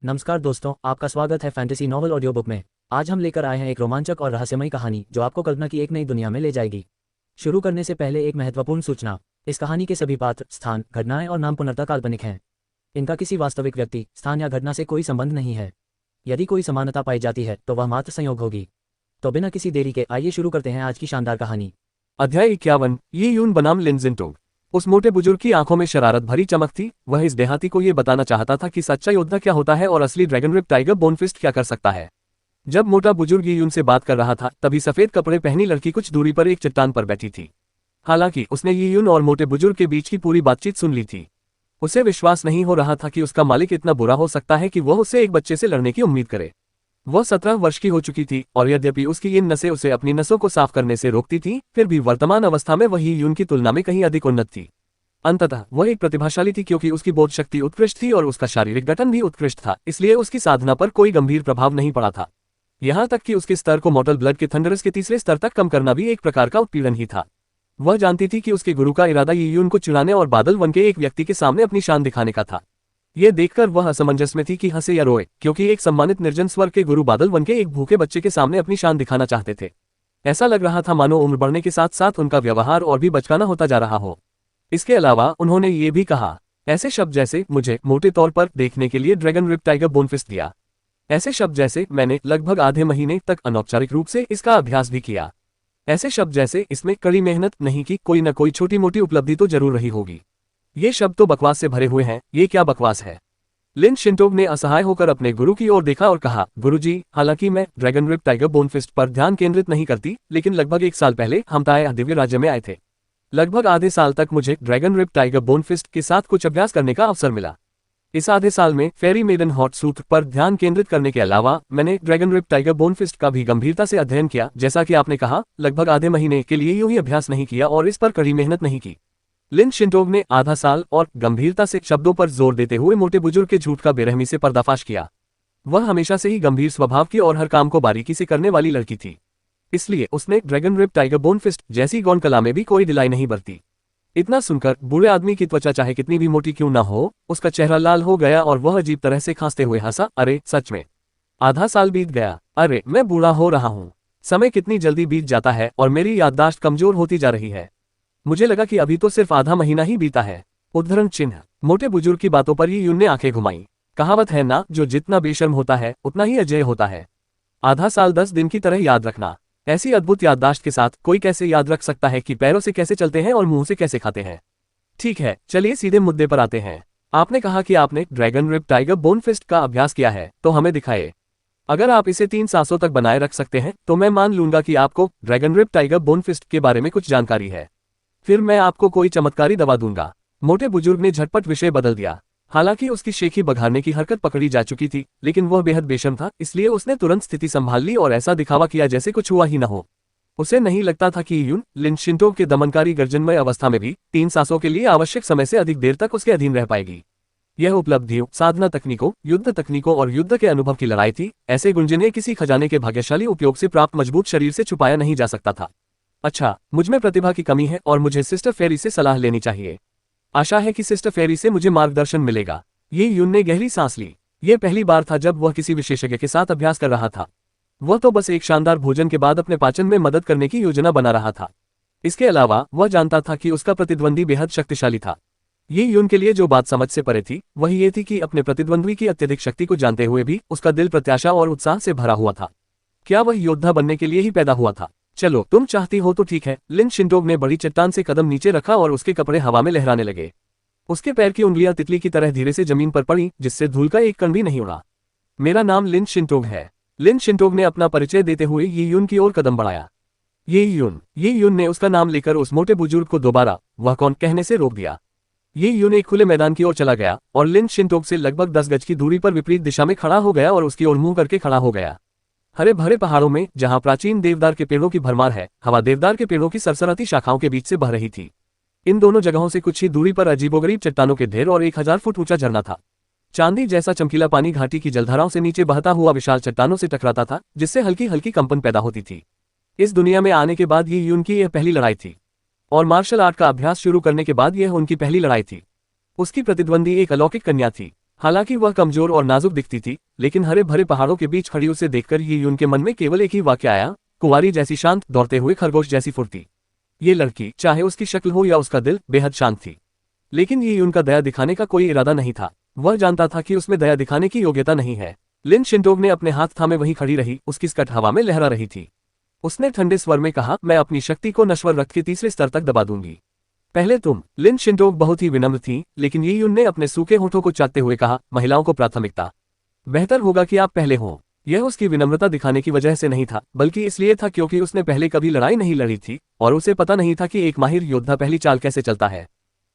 नमस्कार दोस्तों, आपका स्वागत है फैंटेसी नॉवल ऑडियो बुक में। आज हम लेकर आए हैं एक रोमांचक और रहस्यमयी कहानी जो आपको कल्पना की एक नई दुनिया में ले जाएगी। शुरू करने से पहले एक महत्वपूर्ण सूचना। इस कहानी के सभी पात्र, स्थान, घटनाएं और नाम पूर्णतः काल्पनिक हैं। इनका किसी वास्तविक व्यक्ति, स्थान या घटना से कोई संबंध नहीं है। यदि कोई समानता पाई जाती है तो वह मात्र संयोग होगी। तो बिना किसी देरी के आइए शुरू करते हैं आज की शानदार कहानी। अध्याय 51। ये यून बनाम लिन जिंटोंग। उस मोटे बुजुर्ग की आंखों में शरारत भरी चमक थी। वह इस देहाती को ये बताना चाहता था कि सच्चा योद्धा क्या होता है और असली ड्रैगन रिप टाइगर बोनफिस्ट क्या कर सकता है। जब मोटा बुजुर्ग ये यून से बात कर रहा था तभी सफेद कपड़े पहनी लड़की कुछ दूरी पर एक चट्टान पर बैठी थी। हालांकि उसने ये यून और मोटे बुजुर्ग के बीच की पूरी बातचीत सुन ली थी। उसे विश्वास नहीं हो रहा था कि उसका मालिक इतना बुरा हो सकता है कि वह उससे एक बच्चे से लड़ने की उम्मीद करे। वह 17 वर्ष की हो चुकी थी और यद्यपि उसकी इन नसें उसे अपनी नसों को साफ करने से रोकती थी, फिर भी वर्तमान अवस्था में वही यून की तुलना में कहीं अधिक उन्नत थी। अंततः वह एक प्रतिभाशाली थी क्योंकि उसकी बोध शक्ति उत्कृष्ट थी और उसका शारीरिक गठन भी उत्कृष्ट था, इसलिए उसकी साधना पर कोई गंभीर प्रभाव नहीं पड़ा था। यहाँ तक कि उसके स्तर को मॉर्टल ब्लड के थंडरस के तीसरे स्तर तक कम करना भी एक प्रकार का उत्पीड़न ही था। वह जानती थी कि उसके गुरु का इरादा ये यून को चुराने और बादल वन के एक व्यक्ति के सामने अपनी शान दिखाने का था। यह देखकर वह असमंजस में थी कि हंसे या रोए, क्योंकि एक सम्मानित निर्जन स्वर्ग के गुरु बादल वन के एक भूखे बच्चे के सामने अपनी शान दिखाना चाहते थे। ऐसा लग रहा था मानो उम्र बढ़ने के साथ साथ उनका व्यवहार और भी बचकाना होता जा रहा हो। इसके अलावा उन्होंने ये भी कहा, ऐसे शब्द जैसे मुझे मोटे तौर पर देखने के लिए ड्रैगन रिप टाइगर बोनफिस्ट दिया। ऐसे शब्द जैसे मैंने लगभग आधे महीने तक अनौपचारिक रूप से इसका अभ्यास भी किया। ऐसे शब्द जैसे इसमें कड़ी मेहनत नहीं की, कोई न कोई छोटी मोटी उपलब्धि तो जरूर रही होगी। ये शब्द तो बकवास से भरे हुए हैं। ये क्या बकवास है? लिन शिंटोग ने असहाय होकर अपने गुरु की ओर देखा और कहा, गुरुजी, हालांकि मैं ड्रैगन रिप टाइगर बोनफिस्ट पर ध्यान केंद्रित नहीं करती, लेकिन लगभग 1 साल पहले हम ताया दिव्य राज्य में आए थे। लगभग आधे साल तक मुझे ड्रैगन रिप टाइगर बोनफिस्ट के साथ कुछ अभ्यास करने का अवसर मिला। इस आधे साल में फेरी मेडन हॉट सूट पर ध्यान केंद्रित करने के अलावा मैंने ड्रैगन रिप टाइगर बोनफिस्ट का भी गंभीरता से अध्ययन किया। जैसा कि आपने कहा, लगभग आधे महीने के लिए यूं ही अभ्यास नहीं किया और इस पर कड़ी मेहनत नहीं की। लिन शिंटोग ने आधा साल और गंभीरता से शब्दों पर जोर देते हुए मोटे बुजुर्ग के झूठ का बेरहमी से पर्दाफाश किया। वह हमेशा से ही गंभीर स्वभाव की और हर काम को बारीकी से करने वाली लड़की थी, इसलिए उसने ड्रैगन रिप टाइगर बोनफिस्ट जैसी गौण कला में भी कोई ढिलाई नहीं बरती। इतना सुनकर बूढ़े आदमी की त्वचा चाहे कितनी भी मोटी क्यों ना हो, उसका चेहरा लाल हो गया और वह अजीब तरह से खांसते हुए हंसा। अरे सच में आधा साल बीत गया। अरे मैं बूढ़ा हो रहा हूँ। समय कितनी जल्दी बीत जाता है और मेरी याददाश्त कमजोर होती जा रही है। मुझे लगा कि अभी तो सिर्फ आधा महीना ही बीता है। उद्धरण चिन्ह। मोटे बुजुर्ग की बातों पर यून ने आंखें घुमाई। कहावत है ना, जो जितना बेशर्म होता है उतना ही अजय होता है। आधा साल 10 दिन की तरह याद रखना। ऐसी अद्भुत याददाश्त के साथ कोई कैसे याद रख सकता है कि पैरों से कैसे चलते हैं और मुंह से कैसे खाते हैं। ठीक है, चलिए सीधे मुद्दे पर आते हैं। आपने कहा कि आपने ड्रैगन रिप टाइगर बोनफिस्ट का अभ्यास किया है, तो हमें दिखाइए। अगर आप इसे 3 सांसों तक बनाए रख सकते हैं तो मैं मान लूंगा कि आपको ड्रैगन रिप टाइगर बोनफिस्ट के बारे में कुछ जानकारी है। फिर मैं आपको कोई चमत्कारी दवा दूंगा। मोटे बुजुर्ग ने झटपट विषय बदल दिया। हालांकि उसकी शेखी बघाड़ने की हरकत पकड़ी जा चुकी थी, लेकिन वह बेहद बेशर्म था, इसलिए उसने तुरंत स्थिति संभाल ली और ऐसा दिखावा किया जैसे कुछ हुआ ही न हो। उसे नहीं लगता था कि यून लिन शिंटोग के दमनकारी गर्जनमय अवस्था में भी 3 सांसों के लिए आवश्यक समय से अधिक देर तक उसके अधीन रह पाएगी। यह उपलब्धियों, साधना तकनीकों, युद्ध तकनीकों और युद्ध के अनुभव की लड़ाई थी। ऐसे गुण जिन्हें किसी खजाने के भाग्यशाली उपयोग से प्राप्त मजबूत शरीर से छुपाया नहीं जा सकता था। अच्छा, मुझमें प्रतिभा की कमी है और मुझे सिस्टर फेरी से सलाह लेनी चाहिए। आशा है कि सिस्टर फेरी से मुझे मार्गदर्शन मिलेगा। ये यून ने गहरी सांस ली। यह पहली बार था जब वह किसी विशेषज्ञ के साथ अभ्यास कर रहा था। वह तो बस एक शानदार भोजन के बाद अपने पाचन में मदद करने की योजना बना रहा था। इसके अलावा वह जानता था कि उसका प्रतिद्वंदी बेहद शक्तिशाली था। ये यून के लिए जो बात समझ से परे थी वह ये थी कि अपने प्रतिद्वंदी की अत्यधिक शक्ति को जानते हुए भी उसका दिल प्रत्याशा और उत्साह से भरा हुआ था। क्या वह योद्धा बनने के लिए ही पैदा हुआ था? चलो, तुम चाहती हो तो ठीक है। लिन शिंटोग ने बड़ी चट्टान से कदम नीचे रखा और उसके कपड़े हवा में लहराने लगे। उसके पैर की उंगलियां तितली की तरह धीरे से जमीन पर पड़ी, जिससे धूल का एक कण भी नहीं उड़ा। मेरा नाम लिन शिंटोग है। लिन शिंटोग ने अपना परिचय देते हुए ये यून की ओर कदम बढ़ाया। ये यून ने उसका नाम लेकर उस मोटे बुजुर्ग को दोबारा वह कौन कहने से रोक दिया। ये यून एक खुले मैदान की ओर चला गया और लिन शिंटोग से लगभग 10 गज की दूरी पर विपरीत दिशा में खड़ा हो गया और उसकी ओर मुंह करके खड़ा हो गया। हरे भरे पहाड़ों में जहां प्राचीन देवदार के पेड़ों की भरमार है, हवा देवदार के पेड़ों की सरसराती शाखाओं के बीच से बह रही थी। इन दोनों जगहों से कुछ ही दूरी पर अजीबोगरीब चट्टानों के ढेर और 1000 फुट ऊंचा झरना था। चांदी जैसा चमकीला पानी घाटी की जलधाराओं से नीचे बहता हुआ विशाल चट्टानों से टकराता था, जिससे हल्की हल्की कंपन पैदा होती थी। इस दुनिया में आने के बाद ये यून की यह पहली लड़ाई थी और मार्शल आर्ट का अभ्यास शुरू करने के बाद यह उनकी पहली लड़ाई थी। उसकी प्रतिद्वंदी एक अलौकिक कन्या थी। हालांकि वह कमजोर और नाजुक दिखती थी, लेकिन हरे भरे पहाड़ों के बीच खड़ी उसे देखकर ये यून के मन में केवल एक ही वाक्य आया, कुंवारी जैसी शांत, दौड़ते हुए खरगोश जैसी फुर्ती। ये लड़की, चाहे उसकी शक्ल हो या उसका दिल, बेहद शांत थी। लेकिन ये यून का दया दिखाने का कोई इरादा नहीं था। वह जानता था कि उसमें दया दिखाने की योग्यता नहीं है। लिन शिंटोग ने अपने हाथ थामे वहीं खड़ी रही, उसकी स्कर्ट हवा में लहरा रही थी। उसने ठंडे स्वर में कहा, मैं अपनी शक्ति को नश्वर रक्त के तीसरे स्तर तक दबा दूंगी। पहले तुम। लिन शिंटोग बहुत ही विनम्र थी, लेकिन ये यून ने अपने सूखे होठों को चाटते हुए कहा, महिलाओं को प्राथमिकता। बेहतर होगा कि आप पहले हों। यह उसकी विनम्रता दिखाने की वजह से नहीं था, बल्कि इसलिए था क्योंकि उसने पहले कभी लड़ाई नहीं लड़ी थी और उसे पता नहीं था कि एक माहिर योद्धा पहली चाल कैसे चलता है।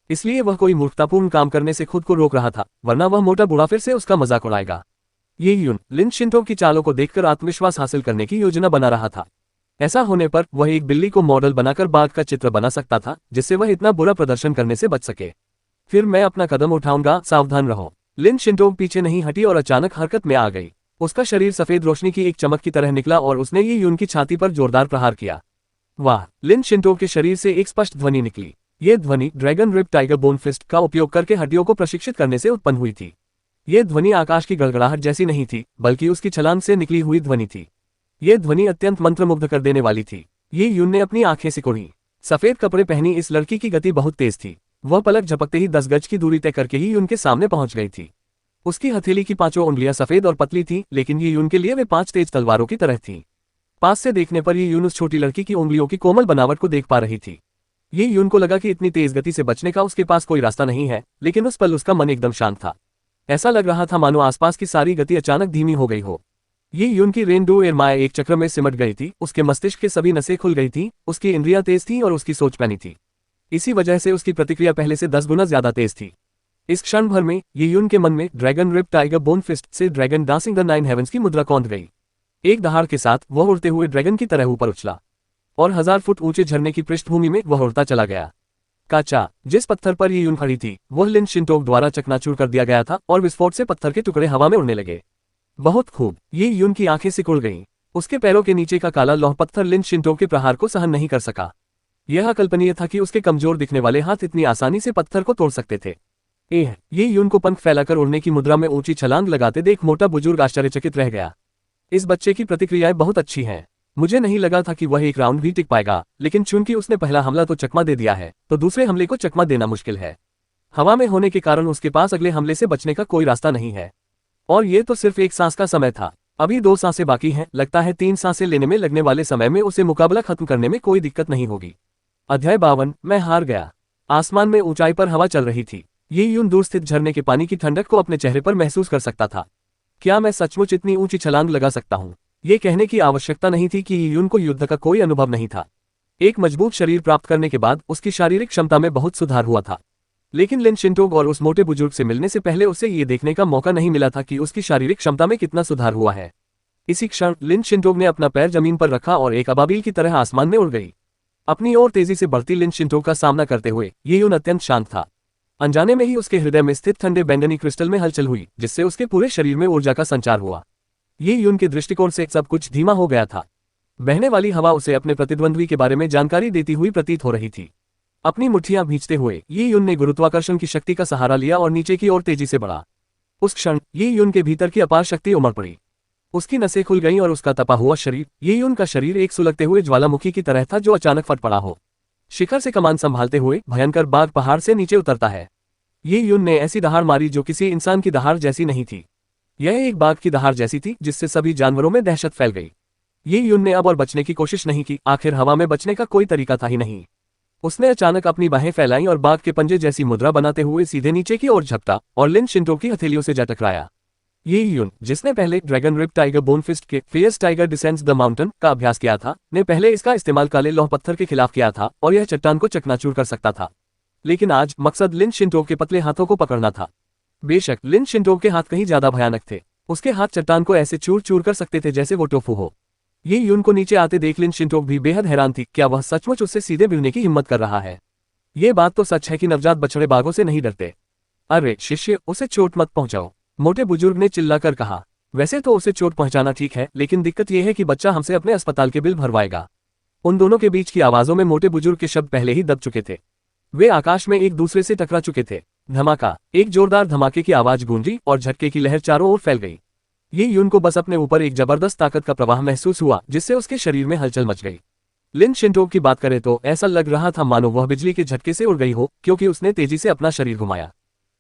इसलिए वह कोई मूर्खतापूर्ण काम करने से खुद को रोक रहा था, वरना वह मोटा बूढ़ा फिर से उसका मजाक उड़ाएगा। ये यून लिन शिंटोग की चालों को देखकर आत्मविश्वास हासिल करने की योजना बना रहा था। ऐसा होने पर वह एक बिल्ली को मॉडल बनाकर बाघ का चित्र बना सकता था, जिससे वह इतना बुरा प्रदर्शन करने से बच सके। फिर मैं अपना कदम उठाऊंगा, सावधान रहो। लिन शिंटोग पीछे नहीं हटी और अचानक हरकत में आ गई। उसका शरीर सफेद रोशनी की एक चमक की तरह निकला और उसने ये यून की छाती पर जोरदार प्रहार किया। वाह! लिन शिंटोग के शरीर से एक स्पष्ट ध्वनि निकली। ये ध्वनि Dragon rib tiger bone Fist का उपयोग करके हड्डियों को प्रशिक्षित करने से उत्पन्न हुई थी। ये ध्वनि आकाश की गड़गड़ाहट जैसी नहीं थी, बल्कि उसकी छलांग से निकली हुई ध्वनि थी। ये ध्वनि अत्यंत मंत्रमुग्ध कर देने वाली थी। ये यून ने अपनी आंखें सिकोड़ी। सफेद कपड़े पहनी इस लड़की की गति बहुत तेज थी। वह पलक झपकते ही 10 गज की दूरी तय करके ही यून के सामने पहुंच गई थी। उसकी हथेली की 5 उंगलियां सफेद और पतली थीं, लेकिन ये यून के लिए वे 5 तेज तलवारों की तरह थीं। पास से देखने पर ये यून उस छोटी लड़की की उंगलियों की कोमल बनावट को देख पा रही थी। ये यून को लगा कि इतनी तेज गति से बचने का उसके पास कोई रास्ता नहीं है, लेकिन उस पल उसका मन एकदम शांत था। ऐसा लग रहा था मानो आसपास की सारी गति अचानक धीमी हो गई हो। ये यून की रेनडो एयर माया एक चक्र में सिमट गई थी, उसके मस्तिष्क के सभी नसें खुल गई थीं, उसकी इंद्रियां तेज थीं और उसकी सोच पैनी थी। इसी वजह से उसकी प्रतिक्रिया पहले से 10 गुना ज्यादा तेज थी। इस क्षण भर में ये यून के मन में Dragon rib tiger bone Fist से ड्रैगन डांसिंग द 9 हेवंस की मुद्रा कौंध गई। एक दहाड़ के साथ वह उड़ते हुए ड्रैगन की तरह ऊपर उछला और 1000 फुट ऊंचे झरने की पृष्ठभूमि में वह उड़ता चला गया। काचा, जिस पत्थर पर ये यून खड़ी थी, वह लिन शिंटोग द्वारा चकनाचूर कर दिया गया था और विस्फोट से पत्थर के टुकड़े हवा में उड़ने लगे। बहुत खूब। ये यून की आंखें सिकुड़ गईं। उसके पैरों के नीचे का काला लौह पत्थर लिन शिंटोग के प्रहार को सहन नहीं कर सका। यह अकल्पनीय था कि उसके कमजोर दिखने वाले हाथ इतनी आसानी से पत्थर को तोड़ सकते थे। ये यून को पंख फैलाकर उड़ने की मुद्रा में ऊंची छलांग लगाते देख मोटा बुजुर्ग आश्चर्यचकित रह गया। इस बच्चे की प्रतिक्रियाएं बहुत अच्छी हैं। मुझे नहीं लगा था कि वह एक राउंड भी टिक पाएगा, लेकिन चूंकि उसने पहला हमला तो चकमा दे दिया है, तो दूसरे हमले को चकमा देना मुश्किल है। हवा में होने के कारण उसके पास अगले हमले से बचने का कोई रास्ता नहीं है। और ये तो सिर्फ एक सांस का समय था। अभी 2 सांसें बाकी हैं। लगता है 3 सांसें लेने में लगने वाले समय में उसे मुकाबला खत्म करने में कोई दिक्कत नहीं होगी। अध्याय 52। मैं हार गया। आसमान में ऊंचाई पर हवा चल रही थी। ये यून दूर स्थित झरने के पानी की ठंडक को अपने चेहरे पर महसूस कर सकता था। क्या मैं सचमुच इतनी ऊंची छलांग लगा सकता हूँ? ये कहने की आवश्यकता नहीं थी कि ये यून को युद्ध का कोई अनुभव नहीं था। एक मजबूत शरीर प्राप्त करने के बाद उसकी शारीरिक क्षमता में बहुत सुधार हुआ था। लेकिन लिन शिंटोग और उस मोटे बुजुर्ग से मिलने से पहले उसे ये देखने का मौका नहीं मिला था कि उसकी शारीरिक क्षमता में कितना सुधार हुआ है। इसी क्षण लिन शिंटोग ने अपना पैर जमीन पर रखा और एक अबाबिल की तरह आसमान में उड़ गई। अपनी ओर तेजी से बढ़ती लिन शिंटोग का सामना करते हुए ये यून अत्यंत शांत था। अनजाने में ही उसके हृदय में स्थित ठंडे बैंगनी क्रिस्टल में हलचल हुई, जिससे उसके पूरे शरीर में ऊर्जा का संचार हुआ। ये यून के दृष्टिकोण से सब कुछ धीमा हो गया था। बहने वाली हवा उसे अपने प्रतिद्वंद्वी के बारे में जानकारी देती हुई प्रतीत हो रही थी। अपनी मुट्ठियां भींचते हुए ये यून ने गुरुत्वाकर्षण की शक्ति का सहारा लिया और नीचे की ओर तेजी से बढ़ा। उस क्षण ये यून के भीतर की अपार शक्ति उमड़ पड़ी। उसकी नसें खुल गईं और उसका तपा हुआ शरीर, ये यून का शरीर एक सुलगते हुए ज्वालामुखी की तरह था जो अचानक फट पड़ा हो। शिखर से कमान संभालते हुए भयंकर बाघ पहाड़ से नीचे उतरता है। ये यून ने ऐसी दहाड़ मारी जो किसी इंसान की दहाड़ जैसी नहीं थी। यह एक बाघ की दहाड़ जैसी थी, जिससे सभी जानवरों में दहशत फैल गई। ये यून ने अब और बचने की कोशिश नहीं की। आखिर हवा में बचने का कोई तरीका था ही नहीं। उसने अचानक अपनी बाहें फैलाईं और बाघ के पंजे जैसी मुद्रा बनाते हुए सीधे नीचे की ओर झपटा और लिन शिंटोग की हथेलियों से जा टकराया। ये यून, जिसने पहले dragon rib tiger bone fist के fierce tiger descends the mountain का अभ्यास किया था, ने पहले इसका इस्तेमाल काले लौह पत्थर के खिलाफ किया था और यह चट्टान को चकनाचूर कर सकता था। लेकिन आज मकसद लिन शिंटोग के पतले हाथों को पकड़ना था। बेशक लिन शिंटोग के हाथ कहीं ज्यादा भयानक थे। उसके हाथ चट्टान को ऐसे चूर चूर कर सकते थे जैसे वो टोफू हो। ये यून को नीचे आते देख लिन शिंटोग भी बेहद हैरान थी। क्या वह सचमुच उससे सीधे भिड़ने की हिम्मत कर रहा है? ये बात तो सच है कि नवजात बछड़े बाघों से नहीं डरते। अरे शिष्य, उसे चोट मत पहुंचाओ, मोटे बुजुर्ग ने चिल्लाकर कहा। वैसे तो उसे चोट पहुंचाना ठीक है, लेकिन दिक्कत यह है कि बच्चा हमसे अपने अस्पताल के बिल भरवाएगा। उन दोनों के बीच की आवाजों में मोटे बुजुर्ग के शब्द पहले ही दब चुके थे। वे आकाश में एक दूसरे से टकरा चुके थे। धमाका, एक जोरदार धमाके की आवाज गूंजी और झटके की लहर चारों ओर फैल गई। ये यून को बस अपने ऊपर एक जबरदस्त ताकत का प्रवाह महसूस हुआ, जिससे उसके शरीर में हलचल मच गई। लिन शिंटोग की बात करें तो ऐसा लग रहा था मानो वह बिजली के झटके से उड़ गई हो, क्योंकि उसने तेजी से अपना शरीर घुमाया।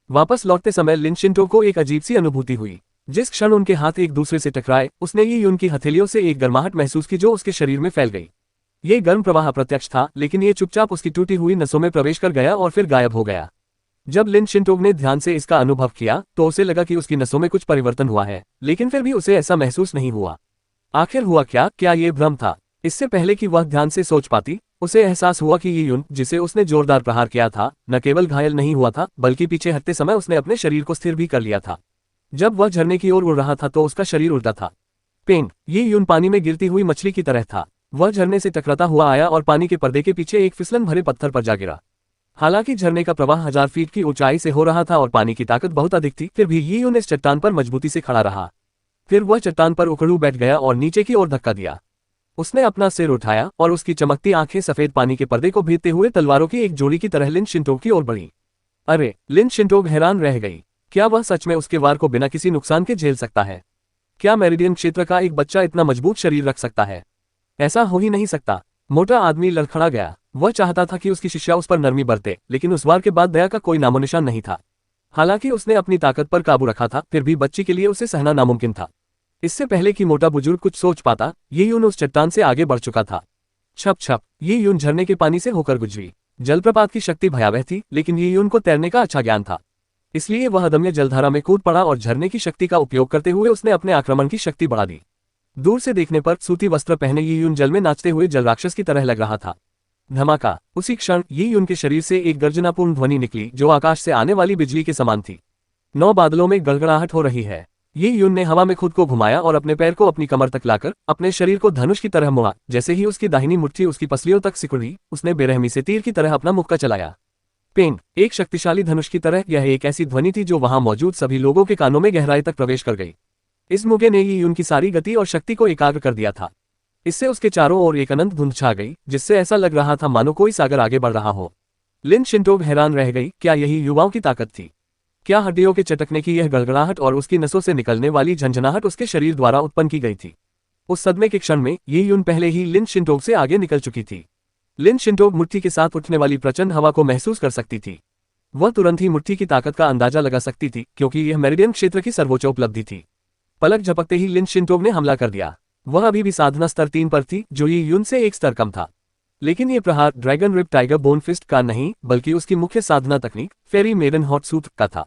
वापस लौटते समय लिन शिंटोग को एक अजीब सी अनुभूति हुई। जिस क्षण उनके हाथ एक दूसरे से टकराए, उसने ये यून की हथेलियों से एक गर्माहट महसूस की जो उसके शरीर में फैल गई। ये गर्म प्रवाह अप्रत्यक्ष था, लेकिन ये चुपचाप उसकी टूटी हुई नसों में प्रवेश कर गया और फिर गायब हो गया। जब लिन शिंटोग ने ध्यान से इसका अनुभव किया तो उसे लगा कि उसकी नसों में कुछ परिवर्तन हुआ है, लेकिन फिर भी उसे ऐसा महसूस नहीं हुआ। आखिर हुआ क्या ये भ्रम था? इससे पहले कि वह ध्यान से सोच पाती, उसे एहसास हुआ कि ये यून जिसे उसने जोरदार प्रहार किया था, न केवल घायल नहीं हुआ था, बल्कि पीछे हटते समय उसने अपने शरीर को स्थिर भी कर लिया था। जब वह झरने की ओर उड़ रहा था तो उसका शरीर उल्टा था। पेंग, ये यून पानी में गिरती हुई मछली की तरह था। वह झरने से टकराता हुआ आया और पानी के पर्दे के पीछे एक फिसलन भरे पत्थर पर जा गिरा। हालांकि झरने का प्रवाह 1000 फीट की ऊंचाई से हो रहा था और पानी की ताकत बहुत अधिक थी, फिर भी ये यून इस चट्टान पर मजबूती से खड़ा रहा। फिर वह चट्टान पर उखड़ू बैठ गया और नीचे की ओर धक्का दिया। उसने अपना सिर उठाया और उसकी चमकती आंखें सफेद पानी के पर्दे को भेदते हुए तलवारों की एक जोड़ी की तरह लिन शिंटोग की ओर बढ़ी। अरे! लिन शिंटोग हैरान रह गई। क्या वह सच में उसके वार को बिना किसी नुकसान के झेल सकता है? क्या मेरिडियन क्षेत्र का एक बच्चा इतना मजबूत शरीर रख सकता है? ऐसा हो ही नहीं सकता। मोटा आदमी लड़खड़ा गया। वह चाहता था कि उसकी शिष्या उस पर नरमी बरते, लेकिन उस वार के बाद दया का कोई नामोनिशान नहीं था। हालांकि उसने अपनी ताकत पर काबू रखा था, फिर भी बच्ची के लिए उसे सहना नामुमकिन था। इससे पहले कि मोटा बुजुर्ग कुछ सोच पाता, ये यून उस चट्टान से आगे बढ़ चुका था। छप छप, ये यून झरने के पानी से होकर गुजरी। जलप्रपात की शक्ति भयावह थी, लेकिन ये यून को तैरने का अच्छा ज्ञान था। इसलिए वह अदम्य जलधारा में कूद पड़ा और झरने की शक्ति का उपयोग करते हुए उसने अपने आक्रमण की शक्ति बढ़ा दी। दूर से देखने पर सूती वस्त्र पहने ये यून जल में नाचते हुए जल राक्षस की तरह लग रहा था। धमाका, उसी क्षण ये यून के शरीर से एक गर्जनापूर्ण ध्वनि निकली जो आकाश से आने वाली बिजली के समान थी। 9 बादलों में गड़गड़ाहट हो रही है। ये यून ने हवा में खुद को घुमाया और अपने पैर को अपनी कमर तक लाकर अपने शरीर को धनुष की तरह मोड़ा। जैसे ही उसकी दाहिनी मुट्ठी उसकी पसलियों तक सिकुड़ी, उसने बेरहमी से तीर की तरह अपना मुक्का चलाया। पेंग, एक शक्तिशाली धनुष की तरह यह एक ऐसी ध्वनि थी जो वहां मौजूद सभी लोगों के कानों में गहराई तक प्रवेश कर गई। इस मुक्के ने ये यून की सारी गति और शक्ति को एकाग्र कर दिया था। इससे उसके चारों ओर एक अनंत धुंध छा गई, जिससे ऐसा लग रहा था मानो कोई सागर आगे बढ़ रहा हो। लिन शिंटोग हैरान रह गई। क्या यही युवाओं की ताकत थी? क्या हड्डियों के चटकने की यह गड़गड़ाहट और उसकी नसों से निकलने वाली झंझनाहट उसके शरीर द्वारा उत्पन्न की गई थी? उस सदमे के क्षण में ये यून पहले ही लिन शिंटोग से आगे निकल चुकी थी। लिन शिंटोग मुट्ठी के साथ उठने वाली प्रचंड हवा को महसूस कर सकती थी। वह तुरंत ही मुट्ठी की ताकत का अंदाजा लगा सकती थी, क्योंकि यह मेरिडियन क्षेत्र की सर्वोच्च उपलब्धि थी। पलक झपकते ही लिन शिंटोग ने हमला कर दिया। वह अभी भी साधना स्तर 3 पर थी, जो ये यून से एक स्तर कम था। लेकिन ये प्रहार Dragon rib tiger bone Fist का नहीं, बल्कि उसकी मुख्य साधना तकनीक फेरी मेडन हॉट सूट का था।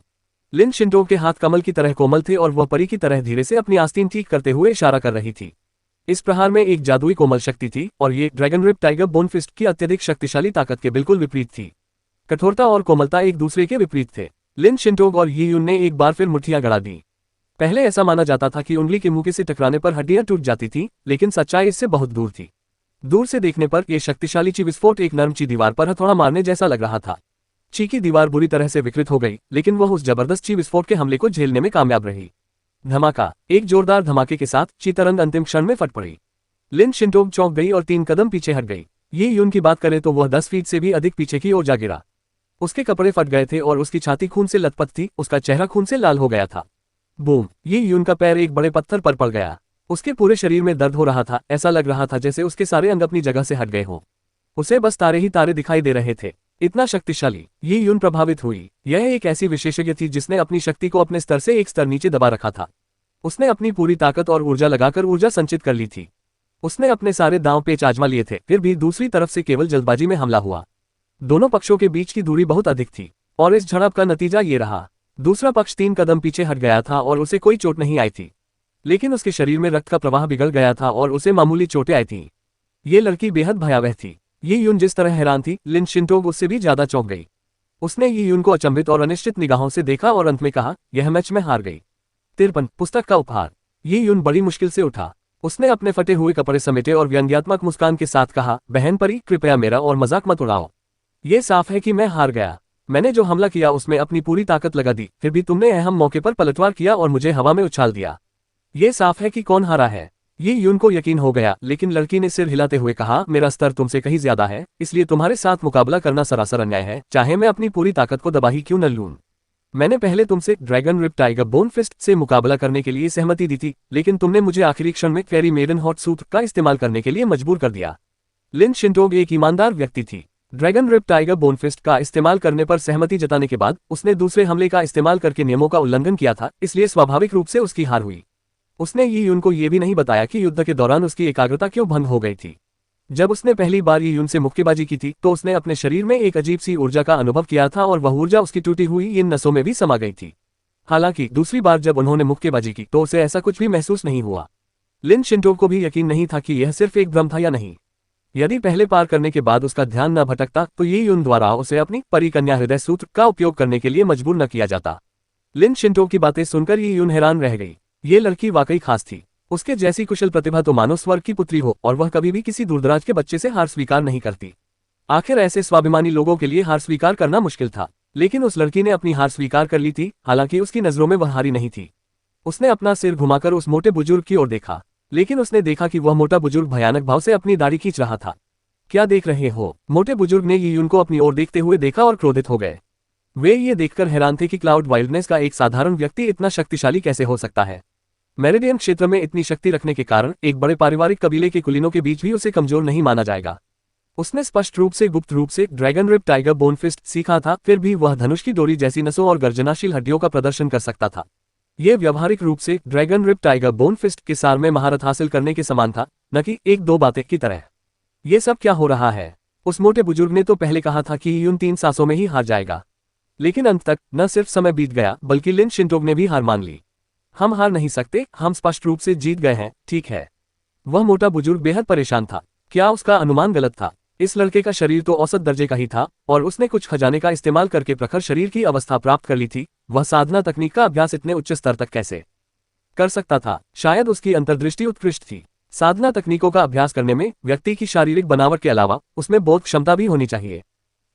लिन शिंटोग के हाथ कमल की तरह कोमल थे और वह परी की तरह धीरे से अपनी आस्तीन ठीक करते हुए इशारा कर रही थी। इस प्रहार में एक जादुई कोमल शक्ति थी और ये Dragon rib tiger bone Fist की अत्यधिक शक्तिशाली ताकत के बिल्कुल विपरीत थी। कठोरता और कोमलता एक दूसरे के विपरीत थे। लिन शिंटोग और ये यून ने एक बार फिर मुट्ठियां गड़ा दी। पहले ऐसा माना जाता था कि उंगली के मुक्के से टकराने पर हड्डियां टूट जाती थीं, लेकिन सच्चाई इससे बहुत दूर थी। दूर से देखने पर यह शक्तिशाली ची विस्फोट एक नरम ची दीवार पर हथौड़ा मारने जैसा लग रहा था। ची की दीवार बुरी तरह से विकृत हो गई, लेकिन वह उस जबरदस्त ची विस्फोट के हमले को झेलने में कामयाब रही। धमाका, एक जोरदार धमाके के साथ ची तरंग अंतिम क्षण में फट पड़ी। लिन शिंटोग चौंक गई और 3 कदम पीछे हट गई। ये यून की बात करें तो वह 10 फीट से भी अधिक पीछे की ओर जा गिरा। उसके कपड़े फट गए थे और उसकी छाती खून से लथपथ थी, उसका चेहरा खून से लाल हो गया था। बूम! ये यून का पैर एक बड़े पत्थर पर पड़ गया। उसके पूरे शरीर में दर्द हो रहा था, ऐसा लग रहा था जैसे उसके सारे अंग अपनी जगह से हट गए हों। उसे बस तारे ही तारे दिखाई दे रहे थे। इतना शक्तिशाली। ये यून प्रभावित हुई। यह एक ऐसी विशेषज्ञ थी जिसने अपनी शक्ति को अपने स्तर से एक स्तर नीचे दबा रखा था। उसने अपनी पूरी ताकत और ऊर्जा लगाकर ऊर्जा संचित कर ली थी। उसने अपने सारे दांव पेच आजमा लिए थे, फिर भी दूसरी तरफ से केवल जल्दबाजी में हमला हुआ। दोनों पक्षों के बीच की दूरी बहुत अधिक थी और इस झड़प का नतीजा ये रहा। दूसरा पक्ष 3 कदम पीछे हट गया था और उसे कोई चोट नहीं आई थी, लेकिन उसके शरीर में रक्त का प्रवाह बिगड़ गया था और उसे मामूली चोटें आई थीं। ये लड़की बेहद भयावह थी। ये यून जिस तरह हैरान थी, लिन शिंटोग उससे भी ज्यादा चौंक गई। उसने ये यून को अचंभित और अनिश्चित निगाहों से देखा और अंत में कहा, यह मैच में हार गई। 53 पुस्तक का उपहार। ये यून बड़ी मुश्किल से उठा। उसने अपने फटे हुए कपड़े समेटे और व्यंग्यात्मक मुस्कान के साथ कहा, बहन परी, कृपया मेरा और मजाक मत उड़ाओ। ये साफ है कि मैं हार गया। मैंने जो हमला किया उसमें अपनी पूरी ताकत लगा दी, फिर भी तुमने अहम मौके पर पलटवार किया और मुझे हवा में उछाल दिया। ये साफ है कि कौन हारा है। ये यून को यकीन हो गया, लेकिन लड़की ने सिर हिलाते हुए कहा, मेरा स्तर तुमसे कहीं ज्यादा है, इसलिए तुम्हारे साथ मुकाबला करना सरासर अन्याय है, चाहे मैं अपनी पूरी ताकत को दबा ही क्यों न लूं। मैंने पहले तुमसे Dragon rib tiger bone Fist से मुकाबला करने के लिए सहमति दी थी, लेकिन तुमने मुझे आखिरी क्षण में फेरी मेडन हॉट सूत्र का इस्तेमाल करने के लिए मजबूर कर दिया। लिन शिंटोग एक ईमानदार व्यक्ति थी। Dragon rib tiger bone Fist का इस्तेमाल करने पर सहमति जताने के बाद उसने दूसरे हमले का इस्तेमाल करके नियमों का उल्लंघन किया था, इसलिए स्वाभाविक रूप से उसकी हार हुई। उसने यी यून को यह भी नहीं बताया कि युद्ध के दौरान उसकी एकाग्रता क्यों भंग हो गई थी। जब उसने पहली बार यी यून से मुक्केबाजी की थी तो उसने अपने शरीर में एक अजीब सी ऊर्जा का अनुभव किया था और वह ऊर्जा उसकी टूटी हुई इन नसों में भी समा गई थी। हालांकि दूसरी बार जब उन्होंने मुक्केबाजी की तो उसे ऐसा कुछ भी महसूस नहीं हुआ। लिन शिंटोग को भी यकीन नहीं था कि यह सिर्फ एक भ्रम था या नहीं। यदि पहले पार करने के बाद उसका ध्यान न भटकता तो यी यून द्वारा उसे अपनी परिकन्या हृदय सूत्र का उपयोग करने के लिए मजबूर न किया जाता। लिन शिंटोग की बातें सुनकर यी यून हैरान रह गई। ये लड़की वाकई खास थी। उसके जैसी कुशल प्रतिभा तो मानो स्वर्ग की पुत्री हो, और वह कभी भी किसी दूरदराज के बच्चे से हार स्वीकार नहीं करती। आखिर ऐसे स्वाभिमानी लोगों के लिए हार स्वीकार करना मुश्किल था, लेकिन उस लड़की ने अपनी हार स्वीकार कर ली थी। हालांकि उसकी नजरों में वह हारी नहीं थी। उसने अपना सिर घुमाकर उस मोटे बुजुर्ग की ओर देखा, लेकिन उसने देखा कि वह मोटा बुजुर्ग भयानक भाव से अपनी दाढ़ी खींच रहा था। क्या देख रहे हो? मोटे बुजुर्ग ने यी यून को अपनी ओर देखते हुए देखा और क्रोधित हो गए। वे ये देखकर हैरान थे कि क्लाउड वाइल्डनेस का एक साधारण व्यक्ति इतना शक्तिशाली कैसे हो सकता है। मेरिडियन क्षेत्र में इतनी शक्ति रखने के कारण एक बड़े पारिवारिक कबीले के कुलीनों के बीच भी उसे कमजोर नहीं माना जाएगा। उसने स्पष्ट रूप से गुप्त रूप से Dragon rib tiger bone Fist सीखा था, फिर भी वह धनुष की डोरी जैसी नसों और गर्जनाशील हड्डियों का प्रदर्शन कर सकता था। यह व्यावहारिक रूप से Dragon rib tiger bone fist के सार में महारत हासिल करने के समान था, न कि एक दो बातें की तरह। ये सब क्या हो रहा है? उस मोटे बुजुर्ग ने तो पहले कहा था कि यून 3 सांसों में ही हार जाएगा, लेकिन अंत तक न सिर्फ समय बीत गया बल्कि लिन शिंटोग ने भी हार मान ली। हम हार नहीं सकते, हम स्पष्ट रूप से जीत गए हैं, ठीक है। वह मोटा बुजुर्ग बेहद परेशान था। क्या उसका अनुमान गलत था? इस लड़के का शरीर तो औसत दर्जे का ही था और उसने कुछ खजाने का इस्तेमाल करके प्रखर शरीर की अवस्था प्राप्त कर ली थी। वह साधना तकनीक का अभ्यास इतने उच्च स्तर तक कैसे कर सकता था? शायद उसकी अंतर्दृष्टि उत्कृष्ट थी। साधना तकनीकों का अभ्यास करने में व्यक्ति की शारीरिक बनावट के अलावा उसमें बोध क्षमता भी होनी चाहिए।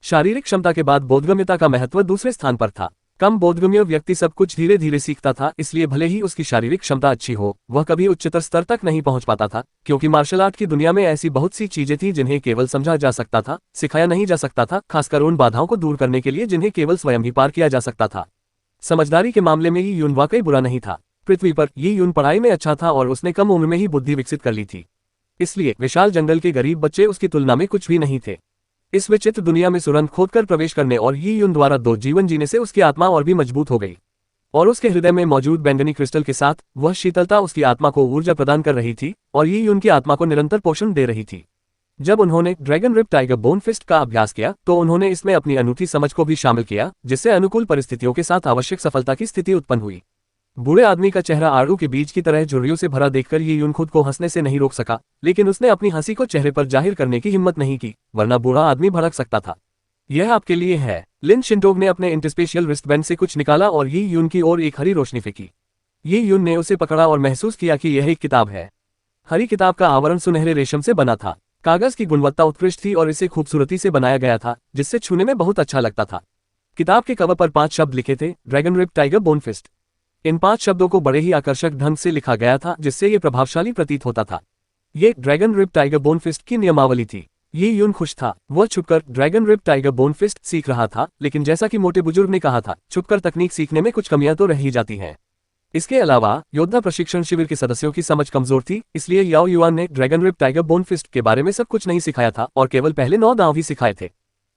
शारीरिक क्षमता के बाद बोधगम्यता का महत्व दूसरे स्थान पर था। कम बोधगम्य व्यक्ति सब कुछ धीरे धीरे सीखता था, इसलिए भले ही उसकी शारीरिक क्षमता अच्छी हो, वह कभी उच्चतर स्तर तक नहीं पहुंच पाता था, क्योंकि मार्शल आर्ट की दुनिया में ऐसी बहुत सी चीजें थी जिन्हें केवल समझा जा सकता था, सिखाया नहीं जा सकता था, खासकर उन बाधाओं को दूर करने के लिए जिन्हें केवल स्वयं ही पार किया जा सकता था। समझदारी के मामले में यी यून वाकई बुरा नहीं था। पृथ्वी पर यी यून पढ़ाई में अच्छा था और उसने कम उम्र में ही बुद्धि विकसित कर ली थी, इसलिए विशाल जंगल के गरीब बच्चे उसकी तुलना में कुछ भी नहीं थे। इस विचित्र दुनिया में सुरंग खोदकर प्रवेश करने और यी यून द्वारा 2 जीवन जीने से उसकी आत्मा और भी मजबूत हो गई, और उसके हृदय में मौजूद बैंगनी क्रिस्टल के साथ वह शीतलता उसकी आत्मा को ऊर्जा प्रदान कर रही थी और यी यून की आत्मा को निरंतर पोषण दे रही थी। जब उन्होंने Dragon rib tiger bone Fist का अभ्यास किया तो उन्होंने इसमें अपनी अनूठी समझ को भी शामिल किया, जिससे अनुकूल परिस्थितियों के साथ आवश्यक सफलता की स्थिति उत्पन्न हुई। बूढ़े आदमी का चेहरा आड़ू के बीज की तरह झुर्रियों से भरा देखकर यी यून खुद को हंसने से नहीं रोक सका, लेकिन उसने अपनी हंसी को चेहरे पर जाहिर करने की हिम्मत नहीं की, वरना बूढ़ा आदमी भड़क सकता था। यह आपके लिए है। लिन शिंटोग ने अपने इंटरस्पेशियल रिस्टबैंड से कुछ निकाला और यी यून की ओर एक हरी रोशनी फेंकी। यी यून ने उसे पकड़ा और महसूस किया कि यह एक किताब है। हरी किताब का आवरण सुनहरे रेशम से बना था। कागज की गुणवत्ता उत्कृष्ट थी और इसे खूबसूरती से बनाया गया था, जिससे छूने में बहुत अच्छा लगता था। किताब के कवर पर 5 शब्द लिखे थे, dragon rib tiger bone fist. इन 5 शब्दों को बड़े ही आकर्षक ढंग से लिखा गया था, जिससे ये प्रभावशाली प्रतीत होता था। ये Dragon rib tiger bone Fist की नियमावली थी। यी यून खुश था। वह छुपकर Dragon rib tiger bone Fist सीख रहा था, लेकिन जैसा कि मोटे बुजुर्ग ने कहा था, छुपकर तकनीक सीखने में कुछ कमियां तो रह ही जाती हैं। इसके अलावा योद्धा प्रशिक्षण शिविर के सदस्यों की समझ कमजोर थी, इसलिए याओ युआन ने Dragon rib tiger bone fist के बारे में सब कुछ नहीं सिखाया था और केवल पहले 9 दांव ही सिखाए थे।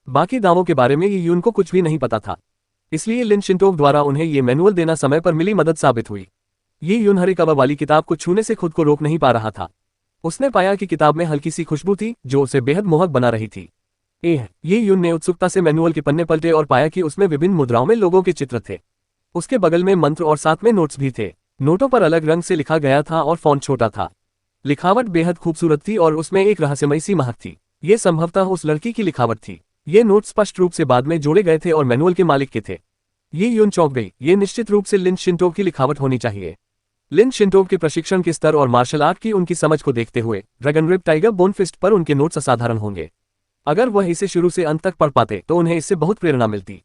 बाकी दावों के बारे में यी यून को कुछ भी नहीं पता था, इसलिए लिन शिंटोग द्वारा उन्हें ये मैनुअल देना समय पर मिली मदद साबित हुई। यी यून हरे कवर वाली किताब को छूने से खुद को रोक नहीं पा रहा था। उसने पाया कि किताब में हल्की सी खुशबू थी जो उसे बेहद मोहक बना रही थी। यी यून ने उत्सुकता से मैनुअल के पन्ने पलटे और पाया कि उसमें विभिन्न मुद्राओं में लोगों के चित्र थे। उसके बगल में मंत्र और साथ में नोट्स भी थे। नोटों पर अलग रंग से लिखा गया था और फॉन्ट छोटा था। लिखावट बेहद खूबसूरत थी और उसमें एक रहस्यमयी सी महक थी। ये संभवतः उस लड़की की लिखावट थी। ये नोट स्पष्ट रूप से बाद में जोड़े गए थे और मैनुअल के मालिक के थे। यी यून चौंक गई। ये निश्चित रूप से लिन शिंटोग की लिखावट होनी चाहिए। लिन शिंटोग के प्रशिक्षण के स्तर और मार्शल आर्ट की उनकी समझ को देखते हुए Dragon rib tiger bone Fist पर उनके नोट्स असाधारण होंगे। अगर वह इसे शुरू से अंत तक पढ़ पाते तो उन्हें इससे बहुत प्रेरणा मिलती।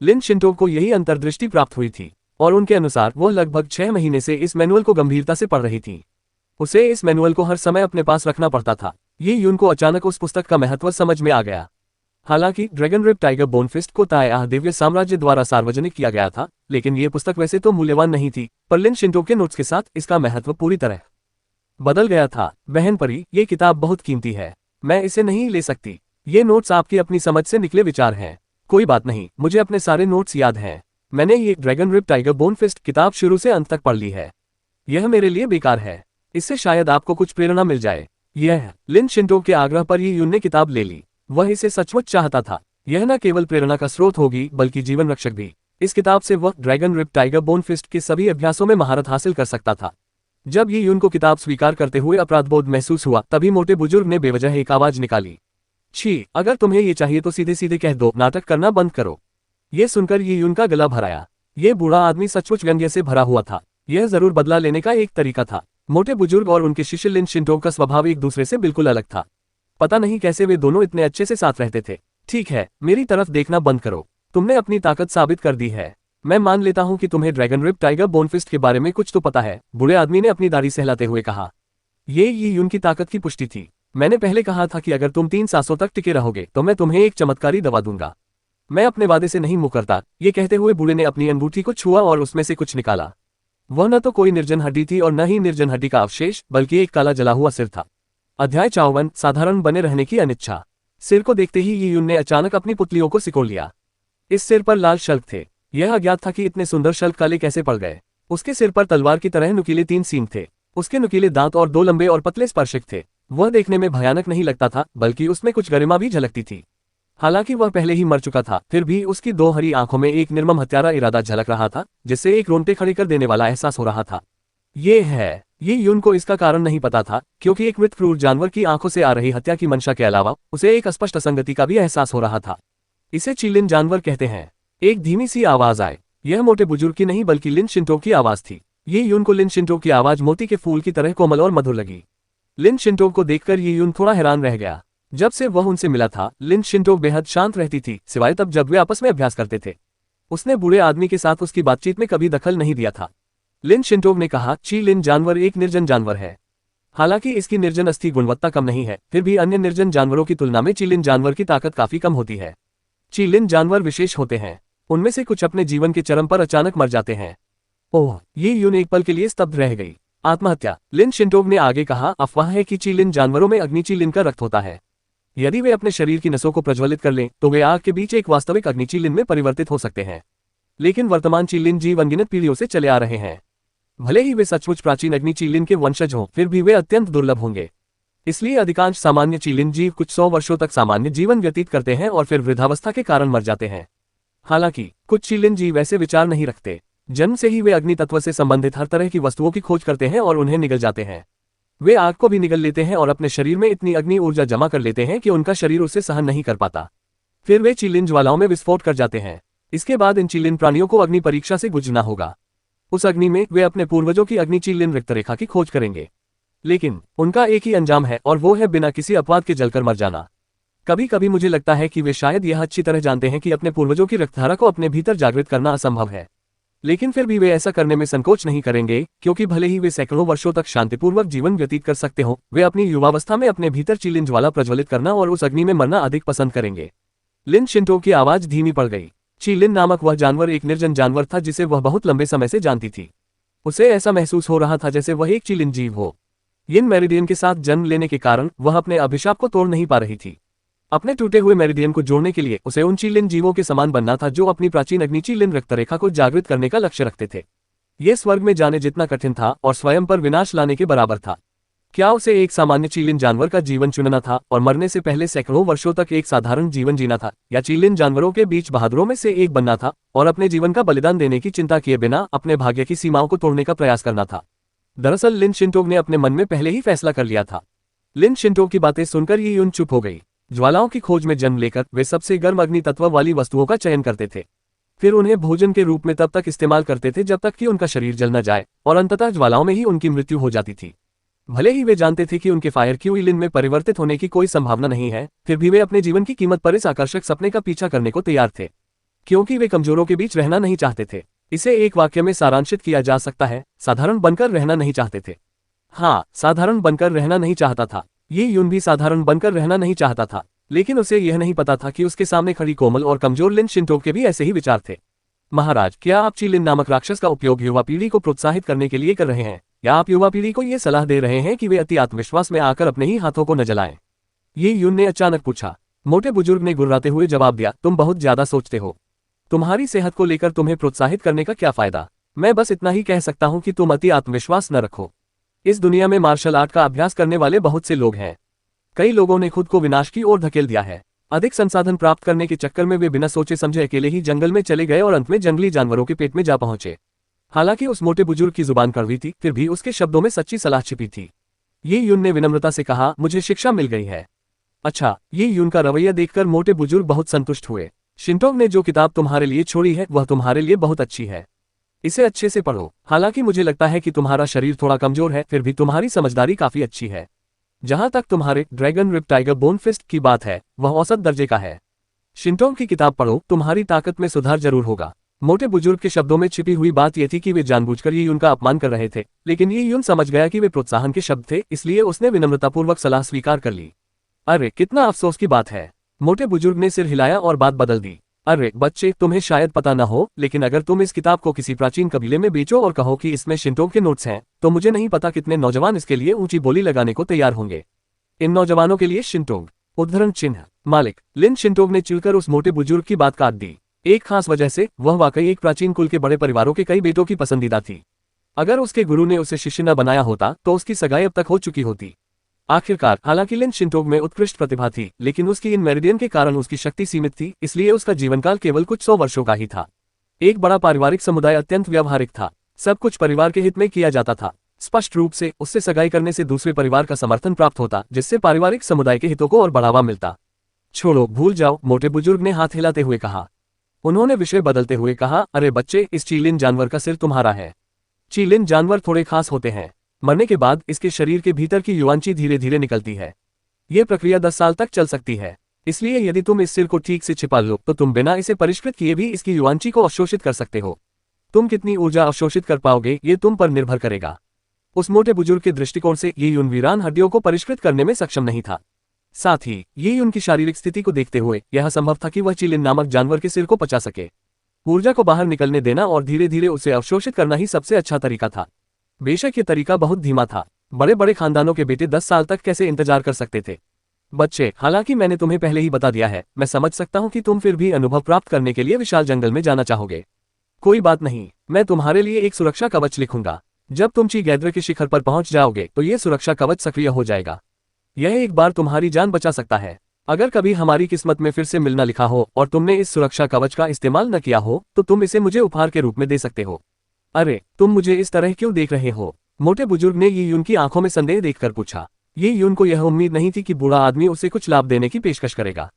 लिन शिंटोग को यही अंतर्दृष्टि प्राप्त हुई थी और उनके अनुसार वह लगभग 6 महीने से इस मैनुअल को गंभीरता से पढ़ रही थी। उसे इस मैनुअल को हर समय अपने पास रखना पड़ता था। ये यून को अचानक उस पुस्तक का महत्व समझ में आ गया। हालांकि ड्रैगन रिप टाइगर बोनफिस्ट को ताया दिव्य साम्राज्य द्वारा सार्वजनिक किया गया था, लेकिन ये पुस्तक वैसे तो मूल्यवान नहीं थी, पर लिन शिंटो के नोट्स के साथ इसका महत्व पूरी तरह बदल गया था। बहन परी, ये किताब बहुत कीमती है, मैं इसे नहीं ले सकती। ये नोट्स आपकी अपनी समझ से निकले विचार हैं। कोई बात नहीं, मुझे अपने सारे नोट्स याद हैं। मैंने ये ड्रैगन रिप टाइगर बोनफिस्ट किताब शुरू से अंत तक पढ़ ली है। यह मेरे लिए बेकार है, इससे शायद आपको कुछ प्रेरणा मिल जाए। यह लिन शिंटो के आग्रह पर ही यून ने किताब ले ली। वह इसे सचमुच चाहता था। यह न केवल प्रेरणा का स्रोत होगी बल्कि जीवन रक्षक भी। इस किताब से वह ड्रैगन रिप टाइगर बोनफिस्ट के सभी अभ्यासों में महारत हासिल कर सकता था। जब ये यून को किताब स्वीकार करते हुए अपराधबोध महसूस हुआ, तभी मोटे बुजुर्ग ने बेवजह एक आवाज निकाली, छी, अगर तुम्हें ये चाहिए तो सीधे सीधे कह दो, नाटक करना बंद करो। ये सुनकर ये यून का गला भराया। ये बूढ़ा आदमी सचमुच व्यंग्य से भरा हुआ था। यह जरूर बदला लेने का एक तरीका था। मोटे बुजुर्ग और उनके शिष्य लिन शिंटो का स्वभाव एक दूसरे से बिल्कुल अलग था। पता नहीं कैसे वे दोनों इतने अच्छे से साथ रहते थे। ठीक है, मेरी तरफ देखना बंद करो। तुमने अपनी ताकत साबित कर दी है। मैं मान लेता हूं कि तुम्हें ड्रैगन रिप टाइगर बोनफिस्ट के बारे में कुछ तो पता है, बूढ़े आदमी ने अपनी दाढ़ी सहलाते हुए कहा। ये यून की ताकत की पुष्टि थी। मैंने पहले कहा था कि अगर तुम 3 सांसों तक टिके रहोगे तो मैं तुम्हें एक चमत्कारी दवा दूंगा। मैं अपने वादे से नहीं मुकरता। ये कहते हुए बूढ़े ने अपनी अंगूठी को छुआ और उसमें से कुछ निकाला। वह न तो कोई निर्जन हड्डी थी और न ही निर्जन हड्डी का अवशेष, बल्कि एक काला जला हुआ सिर था। अध्याय 54, साधारण बने रहने की अनिच्छा। सिर को देखते ही ये यून ने अचानक अपनी पुतलियों को सिकोड़ लिया। इस सिर पर लाल शल्क थे। यह अज्ञात था कि इतने सुंदर शल्क काले कैसे पड़ गए। उसके सिर पर तलवार की तरह नुकीले 3 सींग थे। उसके नुकीले दांत और 2 लंबे और पतले स्पर्शक थे। वह देखने में भयानक नहीं लगता था, बल्कि उसमें कुछ गरिमा भी झलकती थी। हालांकि वह पहले ही मर चुका था, फिर भी उसकी 2 हरी आंखों में एक निर्मम हत्यारा इरादा झलक रहा था, जिससे एक रोंगटे खड़े कर देने वाला एहसास हो रहा था। ये यून को इसका कारण नहीं पता था, क्योंकि एक मृत क्रूर जानवर की आंखों से आ रही हत्या की मंशा के अलावा उसे एक स्पष्ट असंगति का भी एहसास हो रहा था। इसे चीलिन जानवर कहते हैं। एक धीमी सी आवाज आए। यह मोटे बुजुर्ग की नहीं बल्कि लिन शिंटो की आवाज थी। ये यून को लिन शिंटो की आवाज मोती के फूल की तरह कोमल और मधुर लगी। लिन शिंटो को देखकर ये यून थोड़ा हैरान रह गया। जब से वह उनसे मिला था, लिन शिंटो बेहद शांत रहती थी, सिवाय तब जब वे आपस में अभ्यास करते थे। उसने बूढ़े आदमी के साथ उसकी बातचीत में कभी दखल नहीं दिया था। लिन शिंटो ने कहा, ची लिन जानवर एक निर्जन जानवर है। हालांकि इसकी निर्जन अस्थि गुणवत्ता कम नहीं है, फिर भी अन्य निर्जन जानवरों की तुलना में चीलिन जानवर की ताकत काफी कम होती है। चीलिन जानवर विशेष होते हैं। उनमें से कुछ अपने जीवन के चरम पर अचानक मर जाते हैं। ओह, ये यून एक पल के लिए स्तब्ध रह गई। आत्महत्या। लिन शिंटोग ने आगे कहा, अफवाह है कि चीलिन जानवरों में अग्नि चीलिन का रक्त होता है। यदि वे अपने शरीर की नसों को प्रज्वलित कर लें तो वे आग के बीच एक वास्तविक अग्नि चीलिन में परिवर्तित हो सकते हैं। लेकिन वर्तमान चीलिन जीव अनगिनत पीढ़ियों से चले आ रहे हैं। भले ही वे सचमुच प्राचीन अग्नि चीलिन के वंशज हों, फिर भी वे अत्यंत दुर्लभ होंगे। इसलिए अधिकांश सामान्य चीलिन जीव कुछ 100 वर्षों तक सामान्य जीवन व्यतीत करते हैं और फिर वृद्धावस्था के कारण मर जाते हैं। हालांकि कुछ चीलिन जीव ऐसे विचार नहीं रखते। जन्म से ही वे अग्नि तत्व से संबंधित हर तरह की वस्तुओं की खोज करते हैं और उन्हें निगल जाते हैं। वे आग को भी निगल लेते हैं और अपने शरीर में इतनी अग्नि ऊर्जा जमा कर लेते हैं कि उनका शरीर उसे सहन नहीं कर पाता। फिर वे चीलिन ज्वालाओं में विस्फोट कर जाते हैं। इसके बाद इन चीलिन प्राणियों को अग्नि परीक्षा से गुजरना होगा। उस अग्नि में वे अपने पूर्वजों की अग्नि चीलिन रक्तरेखा की खोज करेंगे। लेकिन उनका एक ही अंजाम है और वो है बिना किसी अपवाद के जलकर मर जाना। कभी कभी मुझे लगता है कि वे शायद यह अच्छी तरह जानते हैं कि अपने पूर्वजों की रक्तधारा को अपने भीतर जागृत करना असंभव है, लेकिन फिर भी वे ऐसा करने में संकोच नहीं करेंगे, क्योंकि भले ही वे सैकड़ों वर्षों तक शांतिपूर्वक जीवन व्यतीत कर सकते हो, वे अपनी युवावस्था में अपने भीतर चीलिन ज्वाला प्रज्वलित करना और उस अग्नि में मरना अधिक पसंद करेंगे। लिन शिंटो की आवाज धीमी पड़ गई। चीलिन नामक वह जानवर एक निर्जन जानवर था जिसे वह बहुत लंबे समय से जानती थी। उसे ऐसा महसूस हो रहा था जैसे वह एक चीलिन जीव हो। यिन मेरिडियन के साथ जन्म लेने के कारण वह अपने अभिशाप को तोड़ नहीं पा रही थी। अपने टूटे हुए मेरिडियन को जोड़ने के लिए उसे उन चीलिन जीवों के समान बनना था जो अपनी प्राचीन अग्नि चीलिन रक्तरेखा को जागृत करने का लक्ष्य रखते थे। यह स्वर्ग में जाने जितना कठिन था और स्वयं पर विनाश लाने के बराबर था। क्या उसे एक सामान्य चीलिन जानवर का जीवन चुनना था और मरने से पहले सैकड़ों वर्षों तक एक साधारण जीवन जीना था, या चीलिन जानवरों के बीच बहादुरों में से एक बनना था और अपने जीवन का बलिदान देने की चिंता किए बिना अपने भाग्य की सीमाओं को तोड़ने का प्रयास करना था? दरअसल लिन शिंटोग ने अपने मन में पहले ही फैसला कर लिया था। लिन शिंटोग की बातें सुनकर ये यून चुप हो गई। ज्वालाओं की खोज में जन्म लेकर वे सबसे गर्म अग्नि तत्व वाली वस्तुओं का चयन करते थे। फिर उन्हें भोजन के रूप में तब तक इस्तेमाल करते थे जब तक कि उनका शरीर जल न जाए, और अंततः ज्वालाओं में ही उनकी मृत्यु हो जाती थी। भले ही वे जानते थे कि उनके फायर क्यूइलिन में परिवर्तित होने की कोई संभावना नहीं है, फिर भी वे अपने जीवन की कीमत पर इस आकर्षक सपने का पीछा करने को तैयार थे, क्योंकि वे कमजोरों के बीच रहना नहीं चाहते थे। इसे एक वाक्य में सारांशित किया जा सकता है, साधारण बनकर रहना नहीं चाहते थे। हाँ, साधारण बनकर रहना नहीं चाहता था। ये यून भी साधारण बनकर रहना नहीं चाहता था, लेकिन उसे यह नहीं पता था कि उसके सामने खड़ी कोमल और कमजोर लिन शिंटोग के भी ऐसे ही विचार थे। महाराज, क्या आप चीलिन नामक राक्षस का उपयोग युवा पीढ़ी को प्रोत्साहित करने के लिए कर रहे हैं, या आप युवा पीढ़ी को यह सलाह दे रहे हैं कि वे अति आत्मविश्वास में आकर अपने ही हाथों को न जलाएं? ये यून ने अचानक पूछा। मोटे बुजुर्ग ने गुर्राते हुए जवाब दिया, तुम बहुत ज्यादा सोचते हो। तुम्हारी सेहत को लेकर तुम्हें प्रोत्साहित करने का क्या फायदा? मैं बस इतना ही कह सकता हूं कि तुम अति आत्मविश्वास न रखो। इस दुनिया में मार्शल आर्ट का अभ्यास करने वाले बहुत से लोग हैं। कई लोगों ने खुद को विनाश की ओर धकेल दिया है। अधिक संसाधन प्राप्त करने के चक्कर में वे बिना सोचे समझे अकेले ही जंगल में चले गए और अंत में जंगली जानवरों के पेट में जा पहुंचे। हालांकि उस मोटे बुजुर्ग की जुबान कड़वी थी, फिर भी उसके शब्दों में सच्ची सलाह छिपी थी। ये यून ने विनम्रता से कहा, मुझे शिक्षा मिल गई है। अच्छा, ये यून का रवैया देखकर मोटे बुजुर्ग बहुत संतुष्ट हुए। शिंटोग ने जो किताब तुम्हारे लिए छोड़ी है वह तुम्हारे लिए बहुत अच्छी है। इसे अच्छे से पढ़ो। हालांकि मुझे लगता है कि तुम्हारा शरीर थोड़ा कमजोर है, फिर भी तुम्हारी समझदारी काफी अच्छी है। जहां तक तुम्हारे Dragon rib tiger bone Fist की बात है, वह औसत दर्जे का है। शिंटोग की किताब पढ़ो, तुम्हारी ताकत में सुधार जरूर होगा। मोटे बुजुर्ग के शब्दों में छिपी हुई बात यह थी कि वे जानबूझकर ये यून का अपमान कर रहे थे, लेकिन ये यून समझ गया कि वे प्रोत्साहन के शब्द थे, इसलिए उसने विनम्रतापूर्वक सलाह स्वीकार कर ली। अरे, कितना अफसोस की बात है। मोटे बुजुर्ग ने सिर हिलाया और बात बदल दी। अरे बच्चे, तुम्हें शायद पता न हो, लेकिन अगर तुम इस किताब को किसी प्राचीन कबीले में बेचो और कहो कि इसमें शिंटोग के नोट्स हैं, तो मुझे नहीं पता कितने नौजवान इसके लिए ऊंची बोली लगाने को तैयार होंगे। इन नौजवानों के लिए शिंटोग उद्धरण चिन्ह मालिक। लिन शिंटोग ने चिढ़कर उस मोटे बुजुर्ग की बात काट दी। एक खास वजह से वह वाकई एक प्राचीन कुल के बड़े परिवारों के कई बेटों की पसंदीदा थी। अगर उसके गुरु ने उसे शिष्य न बनाया होता तो उसकी सगाई अब तक हो चुकी होती। आखिरकार, हालांकि लिन शिंटोग में उत्कृष्ट प्रतिभा थी, लेकिन उसकी इन मेरिडियन के कारण उसकी शक्ति सीमित थी, इसलिए उसका जीवनकाल केवल कुछ 100 वर्षों का ही था। एक बड़ा पारिवारिक समुदाय अत्यंत व्यावहारिक था। सब कुछ परिवार के हित में किया जाता था। स्पष्ट रूप से उससे सगाई करने से दूसरे परिवार का समर्थन प्राप्त होता, जिससे पारिवारिक समुदाय के हितों को और बढ़ावा मिलता। छोड़ो, भूल जाओ, मोटे बुजुर्ग ने हाथ हिलाते हुए कहा। उन्होंने विषय बदलते हुए कहा, अरे बच्चे, इस चीलिन जानवर का सिर तुम्हारा है। चीलिन जानवर थोड़े खास होते हैं। मरने के बाद इसके शरीर के भीतर की युवांची धीरे धीरे निकलती है। यह प्रक्रिया 10 साल तक चल सकती है। इसलिए यदि तुम इस सिर को ठीक से छिपा लो तो तुम बिना इसे परिष्कृत किए भी इसकी युवांची को अवशोषित कर सकते हो। तुम कितनी ऊर्जा अवशोषित कर पाओगे ये तुम पर निर्भर करेगा। उस मोटे बुजुर्ग के दृष्टिकोण से ये यून वीरान हड्डियों को परिष्कृत करने में सक्षम नहीं था। साथ ही ये उनकी शारीरिक स्थिति को देखते हुए यह संभव था कि वह चीलिन नामक जानवर के सिर को पचा सके। ऊर्जा को बाहर निकलने देना और धीरे धीरे उसे अवशोषित करना ही सबसे अच्छा तरीका था। बेशक ये तरीका बहुत धीमा था। बड़े बड़े खानदानों के बेटे 10 साल तक कैसे इंतजार कर सकते थे? बच्चे, हालांकि मैंने तुम्हें पहले ही बता दिया है, मैं समझ सकता हूं कि तुम फिर भी अनुभव प्राप्त करने के लिए विशाल जंगल में जाना चाहोगे। कोई बात नहीं, मैं तुम्हारे लिए एक सुरक्षा कवच लिखूंगा। जब तुम ची गैद्र के शिखर पर पहुंच जाओगे तो ये सुरक्षा कवच सक्रिय हो जाएगा। यह एक बार तुम्हारी जान बचा सकता है। अगर कभी हमारी किस्मत में फिर से मिलना लिखा हो और तुमने इस सुरक्षा कवच का इस्तेमाल न किया हो तो तुम इसे मुझे उपहार के रूप में दे सकते हो। अरे, तुम मुझे इस तरह क्यों देख रहे हो? मोटे बुजुर्ग ने ये यून की आंखों में संदेह देखकर पूछा। ये यून को यह उम्मीद नहीं थी कि बूढ़ा आदमी उसे कुछ लाभ देने की पेशकश करेगा।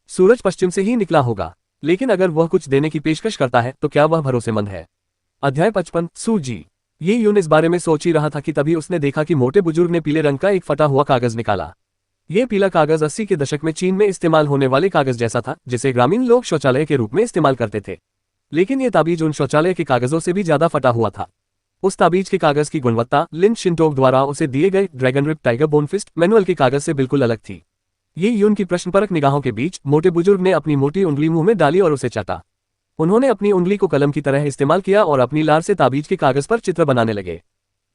सूरज पश्चिम से ही निकला होगा, लेकिन अगर वह कुछ देने की पेशकश करता है तो क्या वह भरोसेमंद है? अध्याय 55 सूजी। ये यून इस बारे में सोच ही रहा था कि तभी उसने देखा कि मोटे बुजुर्ग ने पीले रंग का एक फटा हुआ कागज निकाला। ये पीला कागज 80 के दशक में चीन में इस्तेमाल होने वाले कागज जैसा था, जिसे ग्रामीण लोग शौचालय के रूप में इस्तेमाल करते थे। लेकिन ये ताबीज उन शौचालय के कागजों से भी ज्यादा फटा हुआ था। उस ताबीज के कागज की गुणवत्ता लिन शिंटोग द्वारा उसे दिए गए Dragon rib tiger bone Fist manual के कागज से बिल्कुल अलग थी। ये यून की प्रश्नपरक निगाहों के बीच मोटे बुजुर्ग ने अपनी मोटी उंगली मुंह में डाली और उसे चाटा। उन्होंने अपनी उंगली को कलम की तरह इस्तेमाल किया और अपनी लार से ताबीज के कागज पर चित्र बनाने लगे।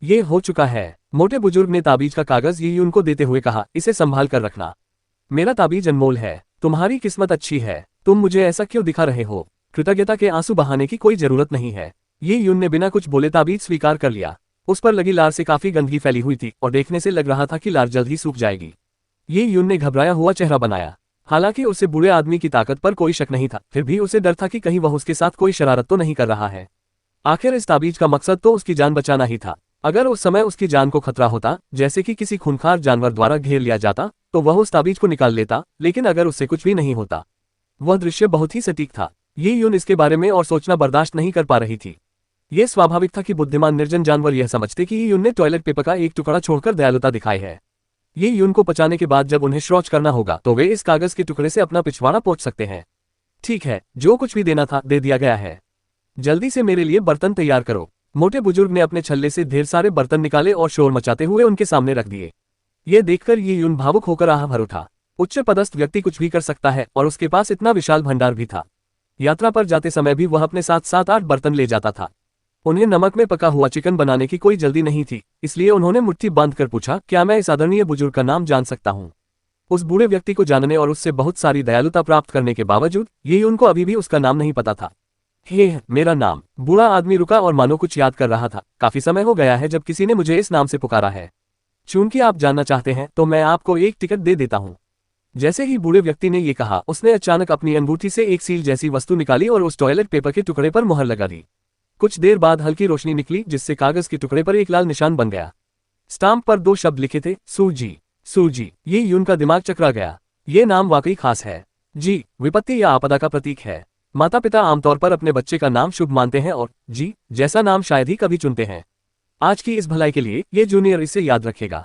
ये हो चुका है। मोटे बुजुर्ग ने ताबीज का कागज ये यून को देते हुए कहा, इसे संभाल कर रखना। मेरा ताबीज अनमोल है। तुम्हारी किस्मत अच्छी है। तुम मुझे ऐसा क्यों दिखा रहे हो? कृतज्ञता के आंसू बहाने की कोई जरूरत नहीं है। ये यून ने बिना कुछ बोले ताबीज स्वीकार कर लिया। उस पर लगी लार से काफी गंदगी फैली हुई थी और देखने से लग रहा था कि लार जल्द ही सूख जाएगी। ये यून ने घबराया हुआ चेहरा बनाया। हालांकि उसे बूढ़े आदमी की ताकत पर कोई शक नहीं था, फिर भी उसे डर था कि कहीं वह उसके साथ कोई शरारत तो नहीं कर रहा है। आखिर इस ताबीज का मकसद तो उसकी जान बचाना ही था। अगर उस समय उसकी जान को खतरा होता, जैसे कि किसी खूंखार जानवर द्वारा घेर लिया जाता, तो वह उस ताबीज को निकाल लेता, लेकिन अगर उससे कुछ भी नहीं होता। वह दृश्य बहुत ही सटीक था। ये यून इसके बारे में और सोचना बर्दाश्त नहीं कर पा रही थी। यह स्वाभाविक था कि बुद्धिमान निर्जन जानवर यह समझते कि यून ने टॉयलेट पेपर का एक टुकड़ा छोड़कर दयालुता दिखाई है। ये यून को पचाने के बाद जब उन्हें शौच करना होगा तो वे इस कागज के टुकड़े से अपना पिछवाड़ा पोंछ सकते हैं। ठीक है, जो कुछ भी देना था दे दिया गया है। जल्दी से मेरे लिए बर्तन तैयार करो। मोटे बुजुर्ग ने अपने छल्ले से ढेर सारे बर्तन निकाले और शोर मचाते हुए उनके सामने रख दिए। ये देखकर ये यून भावुक होकर आह भर उठा। उच्च पदस्थ व्यक्ति कुछ भी कर सकता है और उसके पास इतना विशाल भंडार भी था। यात्रा पर जाते समय भी वह अपने साथ 7-8 बर्तन ले जाता था। उन्हें नमक में पका हुआ चिकन बनाने की कोई जल्दी नहीं थी, इसलिए उन्होंने मुट्ठी बांधकर पूछा, क्या मैं इस आदरणीय बुजुर्ग का नाम जान सकता हूँ? उस बूढ़े व्यक्ति को जानने और उससे बहुत सारी दयालुता प्राप्त करने के बावजूद ये उनको अभी भी उसका नाम नहीं पता था। हे, मेरा नाम। बूढ़ा आदमी रुका और मानो कुछ याद कर रहा था। काफी समय हो गया है जब किसी ने मुझे इस नाम से पुकारा है। चूंकि आप जानना चाहते हैं तो मैं आपको एक टिकट दे देता हूँ। जैसे ही बूढ़े व्यक्ति ने ये कहा, उसने अचानक अपनी अंगूठी से एक सील जैसी वस्तु निकाली और उस टॉयलेट पेपर के टुकड़े पर मुहर लगा दी। कुछ देर बाद हल्की रोशनी निकली जिससे कागज के टुकड़े पर एक लाल निशान बन गया। स्टाम्प पर 2 शब्द लिखे थे, सूजी। सूजी। ये यून का दिमाग चकरा गया। ये नाम वाकई खास है। जी, विपत्ति या आपदा का प्रतीक है। माता पिता आमतौर पर अपने बच्चे का नाम शुभ मानते हैं और जी जैसा नाम शायद ही कभी चुनते हैं। आज की इस भलाई के लिए ये जूनियर इसे याद रखेगा।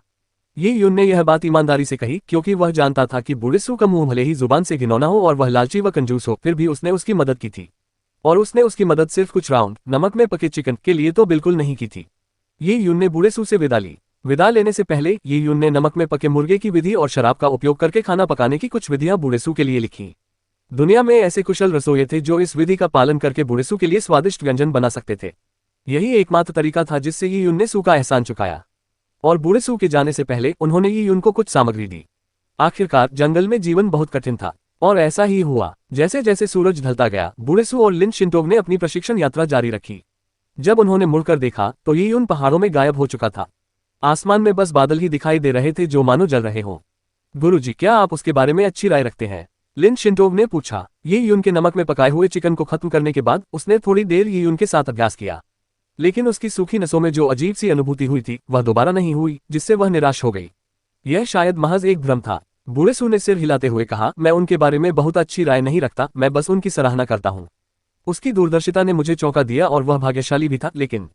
ये यून ने यह बात ईमानदारी से कही क्योंकि वह जानता था कि बूढ़े सू का मुंह भले ही जुबान से घिनौना हो और वह लालची व कंजूस हो, फिर भी उसने उसकी मदद की थी। और उसने उसकी मदद सिर्फ कुछ राउंड नमक में पके चिकन के लिए तो बिल्कुल नहीं की थी। ये यून ने बूढ़े सू से विदा ली। विदा लेने से पहले ये यून ने नमक में पके मुर्गे की विधि और शराब का उपयोग करके खाना पकाने की कुछ विधियां बूढ़े सू के लिए लिखी। दुनिया में ऐसे कुशल रसोइये थे जो इस विधि का पालन करके बूढ़े सू के लिए स्वादिष्ट व्यंजन बना सकते थे। यही एकमात्र तरीका था जिससे ये यून ने सू का एहसान चुकाया। और बूढ़े सू के जाने से पहले उन्होंने ये यून को कुछ सामग्री दी। आखिरकार जंगल में जीवन बहुत कठिन था और ऐसा ही हुआ। जैसे जैसे सूरज ढलता गया, बूढ़े सू और लिन शिंटोग ने अपनी प्रशिक्षण यात्रा जारी रखी। जब उन्होंने मुड़कर देखा तो ये यून पहाड़ों में गायब हो चुका था। आसमान में बस बादल ही दिखाई दे रहे थे जो मानो जल रहे हों। गुरुजी, क्या आप उसके बारे में अच्छी राय रखते हैं? लिन शिंटोग ने पूछा। ये यून के नमक में पकाए हुए चिकन को खत्म करने के बाद उसने थोड़ी देर ये यून के साथ अभ्यास किया, लेकिन उसकी सूखी नसों में जो अजीब सी अनुभूति हुई थी वह दोबारा नहीं हुई, जिससे वह निराश हो गई। यह शायद महज एक भ्रम था। बूढ़े सू ने सिर हिलाते हुए कहा, मैं उनके बारे में बहुत अच्छी राय नहीं रखता, मैं बस उनकी सराहना करता हूँ। उसकी दूरदर्शिता ने मुझे चौंका दिया और वह भाग्यशाली भी था, लेकिन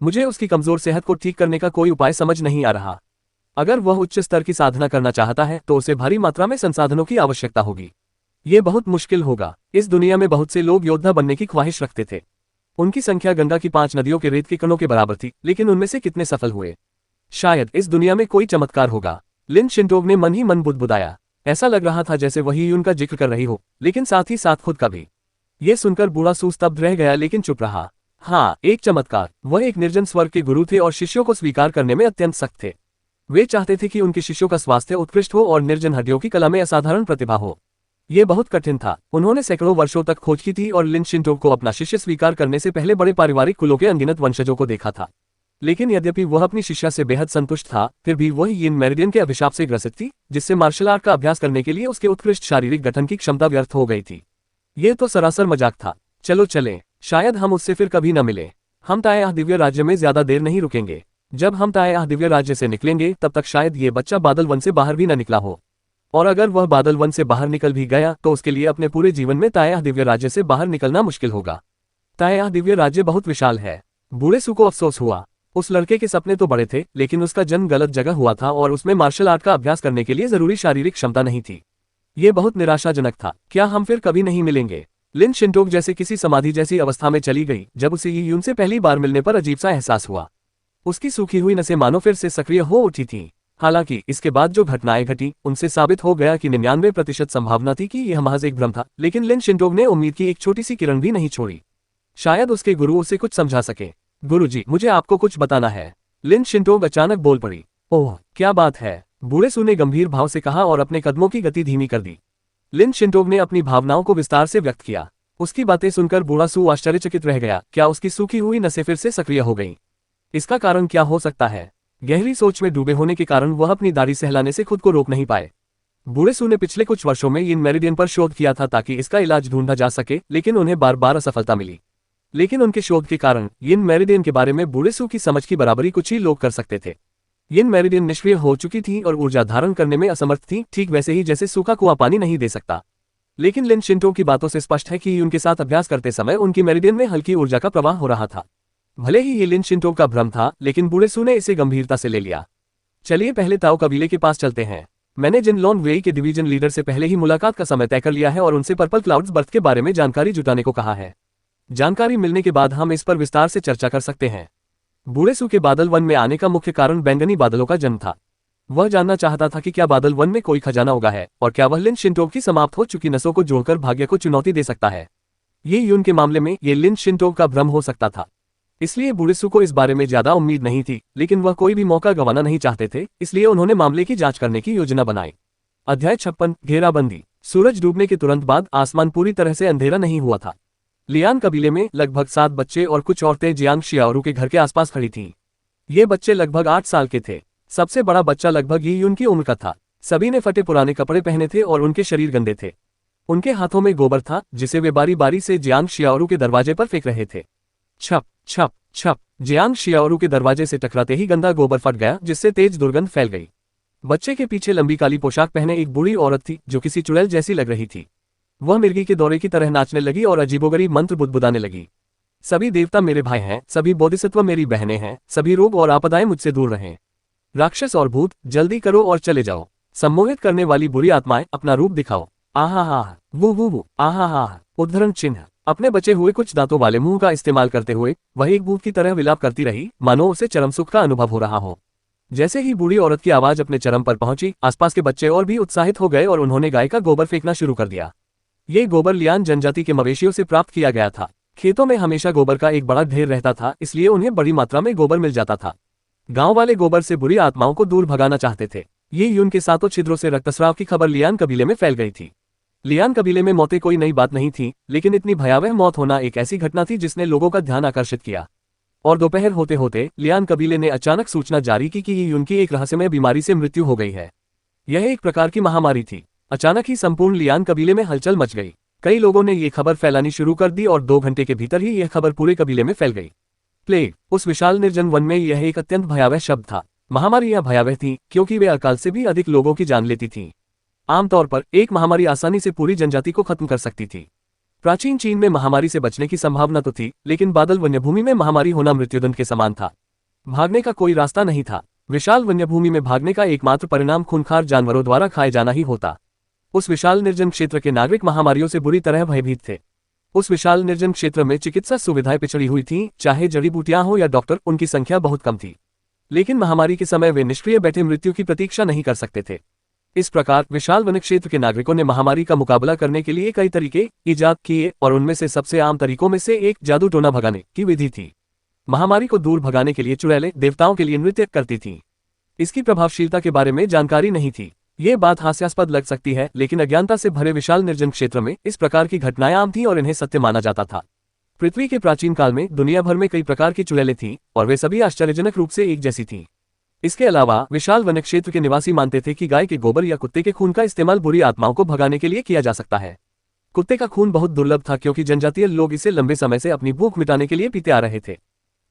मुझे उसकी कमजोर सेहत को ठीक करने का कोई उपाय समझ नहीं आ रहा। अगर वह उच्च स्तर की साधना करना चाहता है तो उसे भारी मात्रा में संसाधनों की आवश्यकता होगी। ये बहुत मुश्किल होगा। इस दुनिया में बहुत से लोग योद्धा बनने की ख्वाहिश रखते थे। उनकी संख्या गंगा की 5 नदियों के रेत के कणों के बराबर थी, लेकिन उनमें से कितने सफल हुए? शायद इस दुनिया में कोई चमत्कार होगा। लिन शिंटोग ने मन ही मन बुदबुदाया। ऐसा लग रहा था जैसे वही उनका जिक्र कर रही हो, लेकिन साथ ही साथ खुद का भी। ये सुनकर बूढ़ा सू स्तब्ध रह गया लेकिन चुप रहा। हाँ, एक चमत्कार। वह एक निर्जन स्वर्ग के गुरु थे और शिष्यों को स्वीकार करने में अत्यंत सख्त थे। वे चाहते थे कि उनके शिष्यों का स्वास्थ्य उत्कृष्ट हो और निर्जन हड्डियों की कला में असाधारण प्रतिभा हो। ये बहुत कठिन था। उन्होंने सैकड़ों वर्षों तक खोज की थी और लिन शिंटोग को अपना शिष्य स्वीकार करने से पहले बड़े पारिवारिक कुलों के अनगिनत वंशजों को देखा था। लेकिन यद्यपि वह अपनी शिष्या से बेहद संतुष्ट था, फिर भी वह यिन मेरिडियन के अभिशाप से ग्रसित थी, जिससे मार्शल आर्ट का अभ्यास करने के लिए उसके उत्कृष्ट शारीरिक गठन की क्षमता व्यर्थ हो गई थी। ये तो सरासर मजाक था। चलो चलें, शायद हम उससे फिर कभी न मिले। हम ताएह दिव्य राज्य में ज्यादा देर नहीं रुकेंगे। जब हम ताएह दिव्य राज्य से निकलेंगे तब तक शायद ये बच्चा बादल वन से बाहर भी न निकला हो, और अगर वह बादल वन से बाहर निकल भी गया तो उसके लिए अपने पूरे जीवन में ताएह दिव्य राज्य से बाहर निकलना मुश्किल होगा। ताएह दिव्य राज्य बहुत विशाल है। बूढ़े सू को अफसोस हुआ। उस लड़के के सपने तो बड़े थे, लेकिन उसका जन्म गलत जगह हुआ था और उसमें मार्शल आर्ट का अभ्यास करने के लिए जरूरी शारीरिक क्षमता नहीं थी। ये बहुत निराशाजनक था। क्या हम फिर कभी नहीं मिलेंगे? लिन शिंटोग जैसे किसी समाधि जैसी अवस्था में चली गई जब उसे ये यून से पहली बार मिलने पर अजीब सा एहसास हुआ। उसकी सूखी हुई नसें मानो फिर से सक्रिय हो उठी थीं। हालांकि इसके बाद जो घटनाएं घटी उनसे साबित हो गया कि 99% संभावना थी कि यह महज एक भ्रम था, लेकिन लिन शिंटोग ने उम्मीद की एक छोटी सी किरण भी नहीं छोड़ी। शायद उसके गुरु उसे कुछ समझा सके। गुरुजी, मुझे आपको कुछ बताना है। लिन शिंटोग अचानक बोल पड़ी। ओह, क्या बात है? बूढ़े सू ने गंभीर भाव से कहा और अपने कदमों की गति धीमी कर दी। लिन शिंटोग ने अपनी भावनाओं को विस्तार से व्यक्त किया। उसकी बातें सुनकर बूढ़ा सू आश्चर्यचकित रह गया। क्या उसकी सूखी हुई नसें फिर से सक्रिय हो गईं? इसका कारण क्या हो सकता है? गहरी सोच में डूबे होने के कारण वह अपनी दाढ़ी सहलाने से खुद को रोक नहीं पाए। बूढ़े सू ने पिछले कुछ वर्षों में यिन मेरिडियन पर शोध किया था ताकि इसका इलाज ढूंढा जा सके, लेकिन उन्हें बार बार असफलता मिली। लेकिन उनके शोध के कारण यिन मेरिडियन के बारे में बूढ़े सू की समझ की बराबरी कुछ ही लोग कर सकते थे। यिन मेरिडियन निष्क्रिय हो चुकी थी और ऊर्जा धारण करने में असमर्थ थी, ठीक वैसे ही जैसे सूखा कुआं पानी नहीं दे सकता। लेकिन लिन शिंटोग की बातों से स्पष्ट है कि उनके साथ अभ्यास करते समय उनकी मेरिडियन में हल्की ऊर्जा का प्रवाह हो रहा था। भले ही ये लिन शिंटोग का भ्रम था, लेकिन बूढ़े सू ने इसे गंभीरता से ले लिया। चलिए पहले ताओ कबीले के पास चलते हैं। मैंने जिन लॉन वेई के डिवीजन लीडर से पहले ही मुलाकात का समय तय कर लिया है और उनसे पर्पल क्लाउड्स बर्थ के बारे में जानकारी जुटाने को कहा है। जानकारी मिलने के बाद हम इस पर विस्तार से चर्चा कर सकते हैं। बूढ़े सू के बादल वन में आने का मुख्य कारण बैंगनी बादलों का जन्म था। वह जानना चाहता था कि क्या बादल वन में कोई खजाना उगा है और क्या वह लिन शिंटोब की समाप्त हो चुकी नसों को जोड़कर भाग्य को चुनौती दे सकता है। ये यून के मामले में ये लिन शिंटोब का भ्रम हो सकता था, इसलिए बूढ़े सू को इस बारे में ज्यादा उम्मीद नहीं थी, लेकिन वह कोई भी मौका गंवाना नहीं चाहते थे, इसलिए उन्होंने मामले की जांच करने की योजना बनाई। अध्याय 56 घेराबंदी। सूरज डूबने के तुरंत बाद आसमान पूरी तरह से अंधेरा नहीं हुआ था। लियान कबीले में लगभग 7 बच्चे और कुछ औरतें जियांग शियाओरू के घर के आसपास खड़ी थीं। ये बच्चे लगभग 8 साल के थे। सबसे बड़ा बच्चा लगभग ही यून की उम्र का था। सभी ने फटे पुराने कपड़े पहने थे और उनके शरीर गंदे थे। उनके हाथों में गोबर था जिसे वे बारी बारी से जियांग शियाओरू के दरवाजे पर फेंक रहे थे। छप छप छप। जियांग शियाओरू के दरवाजे से टकराते ही गंदा गोबर फट गया, जिससे तेज दुर्गंध फैल गई। बच्चे के पीछे लंबी काली पोशाक पहने एक बूढ़ी औरत थी जो किसी चुड़ैल जैसी लग रही थी। वह मिर्गी के दौरे की तरह नाचने लगी और अजीबोगरीब मंत्र बुदबुदाने लगी। सभी देवता मेरे भाई हैं, सभी बोधिसत्व मेरी बहनें हैं, सभी रोग और आपदाएं मुझसे दूर रहें। राक्षस और भूत जल्दी करो और चले जाओ। सम्मोहित करने वाली बुरी आत्माएं अपना रूप दिखाओ। आहा हा, वो आहा हा। उद्धरण चिन्ह। अपने बचे हुए कुछ दांतों वाले मुंह का इस्तेमाल करते हुए वह एक भूत की तरह विलाप करती रही, मानो उसे चरम सुख का अनुभव हो रहा हो। जैसे ही बूढ़ी औरत की आवाज अपने चरम पर पहुंची, आसपास के बच्चे और भी उत्साहित हो गए और उन्होंने गाय का गोबर फेंकना शुरू कर दिया। ये गोबर लियान जनजाति के मवेशियों से प्राप्त किया गया था। खेतों में हमेशा गोबर का एक बड़ा ढेर रहता था, इसलिए उन्हें बड़ी मात्रा में गोबर मिल जाता था। गांव वाले गोबर से बुरी आत्माओं को दूर भगाना चाहते थे। ये यून के 7 छिद्रों से रक्तस्राव की खबर लियान कबीले में फैल गई थी। लियान कबीले में मौतें कोई नई बात नहीं थी, लेकिन इतनी भयावह मौत होना एक ऐसी घटना थी जिसने लोगों का ध्यान आकर्षित किया। और दोपहर होते होते लियान कबीले ने अचानक सूचना जारी की कि यून की एक रहस्यमय बीमारी से मृत्यु हो गई है। यह एक प्रकार की महामारी थी। अचानक ही संपूर्ण लियान कबीले में हलचल मच गई। कई लोगों ने ये खबर फैलानी शुरू कर दी और 2 घंटे के भीतर ही यह खबर पूरे कबीले में फैल गई। प्लेग। उस विशाल निर्जन वन में यह एक अत्यंत भयावह शब्द था। महामारियां भयावह थीं क्योंकि वे अकाल से भी अधिक लोगों की जान लेती थीं। आमतौर पर एक महामारी आसानी से पूरी जनजाति को खत्म कर सकती थी। प्राचीन चीन में महामारी से बचने की संभावना तो थी, लेकिन बादल वन्यभूमि में महामारी होना मृत्युदंड के समान था। भागने का कोई रास्ता नहीं था। विशाल वन्यभूमि में भागने का एकमात्र परिणाम खूंखार जानवरों द्वारा खाए जाना ही होता। उस विशाल निर्जन क्षेत्र के नागरिक महामारियों से बुरी तरह भयभीत थे। उस विशाल निर्जन क्षेत्र में चिकित्सा सुविधाएं पिछड़ी हुई थीं, चाहे जड़ी बूटियां हो या डॉक्टर, उनकी संख्या बहुत कम थी। लेकिन महामारी के समय वे निष्क्रिय बैठे मृत्यु की प्रतीक्षा नहीं कर सकते थे। इस प्रकार विशाल वन क्षेत्र के नागरिकों ने महामारी का मुकाबला करने के लिए कई तरीके ईजाद किए और उनमें से सबसे आम तरीकों में से एक जादू टोना भगाने की विधि थी। महामारी को दूर भगाने के लिए चुड़ैलें देवताओं के लिए नृत्य करती थीं। इसकी प्रभावशीलता के बारे में जानकारी नहीं थी। ये बात हास्यास्पद लग सकती है, लेकिन अज्ञानता से भरे विशाल निर्जन क्षेत्र में इस प्रकार की घटनाएं आम थीं और इन्हें सत्य माना जाता था। पृथ्वी के प्राचीन काल में दुनिया भर में कई प्रकार की चुड़ैलें थीं और वे सभी आश्चर्यजनक रूप से एक जैसी थीं। इसके अलावा विशाल वन क्षेत्र के निवासी मानते थे कि गाय के गोबर या कुत्ते के खून का इस्तेमाल बुरी आत्माओं को भगाने के लिए किया जा सकता है। कुत्ते का खून बहुत दुर्लभ था क्योंकि जनजातीय लोग इसे लंबे समय से अपनी भूख मिटाने के लिए पीते आ रहे थे।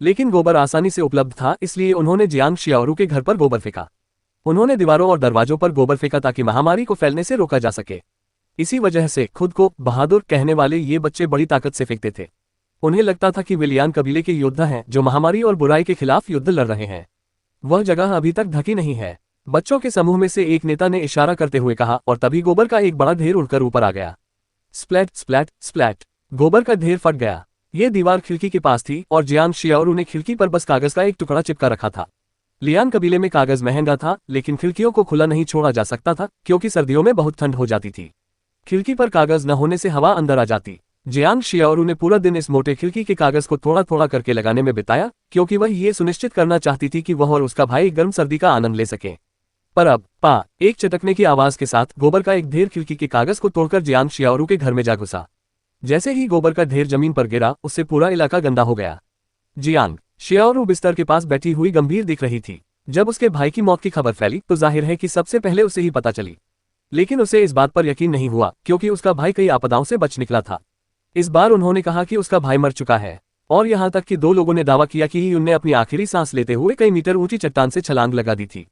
लेकिन गोबर आसानी से उपलब्ध था, इसलिए उन्होंने जियांग शियाओरू के घर पर गोबर फेंका। उन्होंने दीवारों और दरवाजों पर गोबर फेंका ताकि महामारी को फैलने से रोका जा सके। इसी वजह से खुद को बहादुर कहने वाले ये बच्चे बड़ी ताकत से फेंकते थे। उन्हें लगता था कि वे लियान कबीले के योद्धा हैं जो महामारी और बुराई के खिलाफ युद्ध लड़ रहे हैं। वह जगह अभी तक ढकी नहीं है। बच्चों के समूह में से एक नेता ने इशारा करते हुए कहा और तभी गोबर का एक बड़ा ढेर उड़कर ऊपर आ गया। Splat splat splat. गोबर का ढेर फट गया। ये दीवार खिड़की के पास थी और जियांग शियाओरू ने खिड़की पर बस कागज का एक टुकड़ा चिपका रखा था। लियान कबीले में कागज महंगा था, लेकिन खिड़कियों को खुला नहीं छोड़ा जा सकता था क्योंकि सर्दियों में बहुत ठंड हो जाती थी। खिड़की पर कागज न होने से हवा अंदर आ जाती। जियांग शियाओरू ने पूरा दिन इस मोटे खिड़की के कागज को थोड़ा थोड़ा करके लगाने में बिताया क्योंकि वह ये सुनिश्चित करना चाहती थी कि वह और उसका भाई गर्म सर्दी का आनंद ले सके। पर अब एक चटकने की आवाज के साथ गोबर का एक ढेर खिड़की के कागज को तोड़कर जियांग शियाओरू के घर में जा घुसा। जैसे ही गोबर का ढेर जमीन पर गिरा, उससे पूरा इलाका गंदा हो गया। जियांग शियाओरू बिस्तर के पास बैठी हुई गंभीर दिख रही थी। जब उसके भाई की मौत की खबर फैली तो जाहिर है कि सबसे पहले उसे ही पता चली, लेकिन उसे इस बात पर यकीन नहीं हुआ क्योंकि उसका भाई कई आपदाओं से बच निकला था। इस बार उन्होंने कहा कि उसका भाई मर चुका है और यहाँ तक कि 2 लोगों ने दावा किया कि उनने अपनी आखिरी सांस लेते हुए कई मीटर ऊंची चट्टान से छलांग लगा दी थी।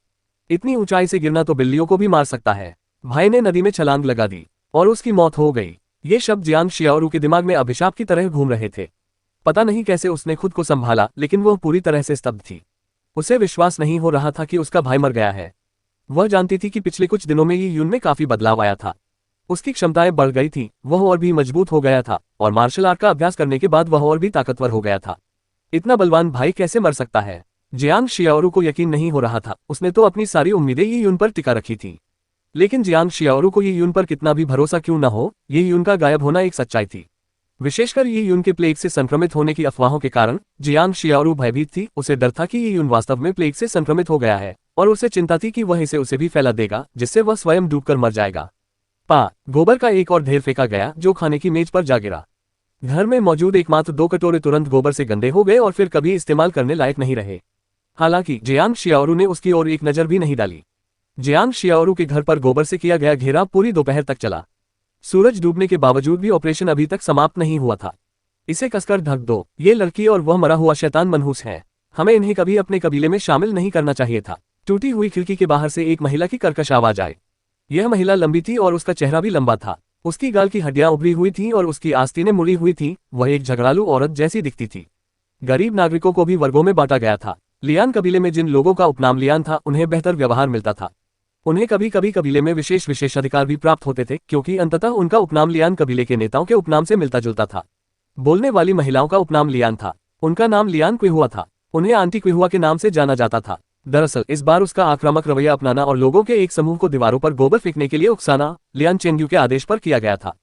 इतनी ऊंचाई से गिरना तो बिल्लियों को भी मार सकता है। भाई ने नदी में छलांग लगा दी और उसकी मौत हो गई। ये शब्द जियांग शियाओरू के दिमाग में अभिशाप की तरह घूम रहे थे। पता नहीं कैसे उसने खुद को संभाला, लेकिन वह पूरी तरह से स्तब्ध थी। उसे विश्वास नहीं हो रहा था कि उसका भाई मर गया है। वह जानती थी कि पिछले कुछ दिनों में यून में काफी बदलाव आया था। उसकी क्षमताएं बढ़ गई थी, वह और भी मजबूत हो गया था और मार्शल आर्ट का अभ्यास करने के बाद वह और भी ताकतवर हो गया था। इतना बलवान भाई कैसे मर सकता है? जियांग शियाओरू को यकीन नहीं हो रहा था। उसने तो अपनी सारी उम्मीदें ये यून पर टिका रखी थी। लेकिन जियांग शियाओरू को ये यून पर कितना भी भरोसा क्यों न हो, ये यून का गायब होना एक सच्चाई थी। विशेषकर ये यून के प्लेग से संक्रमित होने की अफवाहों के कारण जियांग शियाओरू भयभीत थी। उसे डर था कि ये यून वास्तव में प्लेग से संक्रमित हो गया है और उसे चिंता थी कि वह इसे उसे भी फैला देगा, जिससे वह स्वयं डूबकर मर जाएगा। गोबर का एक और ढेर फेंका गया जो खाने की मेज पर जा गिरा। घर में मौजूद एकमात्र 2 कटोरे तुरंत गोबर से गंदे हो गए और फिर कभी इस्तेमाल करने लायक नहीं रहे। हालांकि जियांग शियाओरू ने उसकी ओर एक नजर भी नहीं डाली। जियांग शियाओरू के घर पर गोबर से किया गया घेराव पूरी दोपहर तक चला। सूरज डूबने के बावजूद भी ऑपरेशन अभी तक समाप्त नहीं हुआ था। इसे कसकर ढक दो, ये लड़की और वह मरा हुआ शैतान मनहूस है। हमें इन्हें कभी अपने कबीले में शामिल नहीं करना चाहिए था। टूटी हुई खिड़की के बाहर से एक महिला की कर्कश आवाज आई। यह महिला लंबी थी और उसका चेहरा भी लंबा था। उसकी गाल की हड्डियां उभरी हुई थीं और उसकी आस्तीनें मुड़ी हुई थीं। वह एक झगड़ालू औरत जैसी दिखती थी। गरीब नागरिकों को भी वर्गों में बांटा गया था। लियान कबीले में जिन लोगों का उपनाम लियान था, उन्हें बेहतर व्यवहार मिलता था। उन्हें कभी कभी कबीले में विशेष अधिकार भी प्राप्त होते थे, क्योंकि अंततः उनका उपनाम लियान कबीले के नेताओं के उपनाम से मिलता जुलता था। बोलने वाली महिलाओं का उपनाम लियान था। उनका नाम लियान क्विहुआ था। उन्हें आंटी क्विहुआ के नाम से जाना जाता था। दरअसल इस बार उसका आक्रामक रवैया अपनाना और लोगों के एक समूह को दीवारों पर गोबर फेंकने के लिए उकसाना लियान चेंगयू के आदेश पर किया गया था।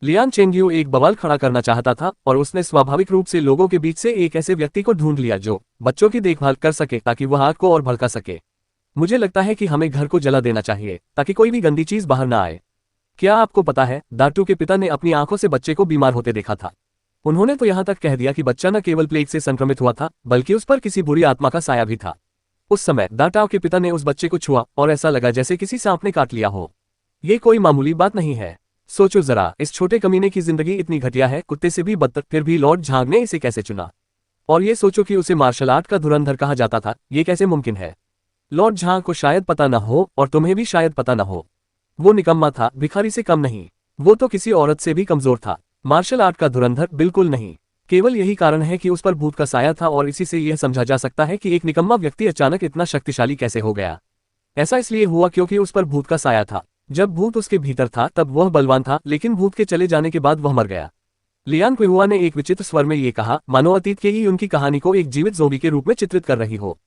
लियान चेंगयू एक बवाल खड़ा करना चाहता था और उसने स्वाभाविक रूप से लोगों के बीच से एक ऐसे व्यक्ति को ढूंढ लिया जो बच्चों की देखभाल कर सके, ताकि वह आग को और भड़का सके। मुझे लगता है कि हमें घर को जला देना चाहिए ताकि कोई भी गंदी चीज बाहर न आए। क्या आपको पता है, दाटू के पिता ने अपनी आंखों से बच्चे को बीमार होते देखा था। उन्होंने तो यहाँ तक कह दिया कि बच्चा न केवल प्लेग से संक्रमित हुआ था, बल्कि उस पर किसी बुरी आत्मा का साया भी था। उस समय दाटाओ के पिता ने उस बच्चे को छुआ और ऐसा लगा जैसे किसी सांप ने काट लिया हो। ये कोई मामूली बात नहीं है। सोचो जरा, इस छोटे कमीने की जिंदगी इतनी घटिया है, कुत्ते से भी बदतर, फिर भी लॉर्ड झांग ने इसे कैसे चुना? और ये सोचो कि उसे मार्शल आर्ट का धुरंधर कहा जाता था। ये कैसे मुमकिन है? लॉर्ड झांग को शायद पता न हो और तुम्हें भी शायद पता न हो। वो निकम्मा था, भिखारी से कम नहीं। वो तो किसी औरत से भी कमजोर था। मार्शल आर्ट का धुरंधर बिल्कुल नहीं। केवल यही कारण है कि उस पर भूत का साया था और इसी से यह समझा जा सकता है कि एक निकम्मा व्यक्ति अचानक इतना शक्तिशाली कैसे हो गया। ऐसा इसलिए हुआ क्योंकि उस पर भूत का साया था। जब भूत उसके भीतर था तब वह बलवान था, लेकिन भूत के चले जाने के बाद वह मर गया। लियान क्विहुआ ने एक विचित्र स्वर में ये कहा, मानो अतीत के ही उनकी कहानी को एक जीवित ज़ोंबी के रूप में चित्रित कर रही हो।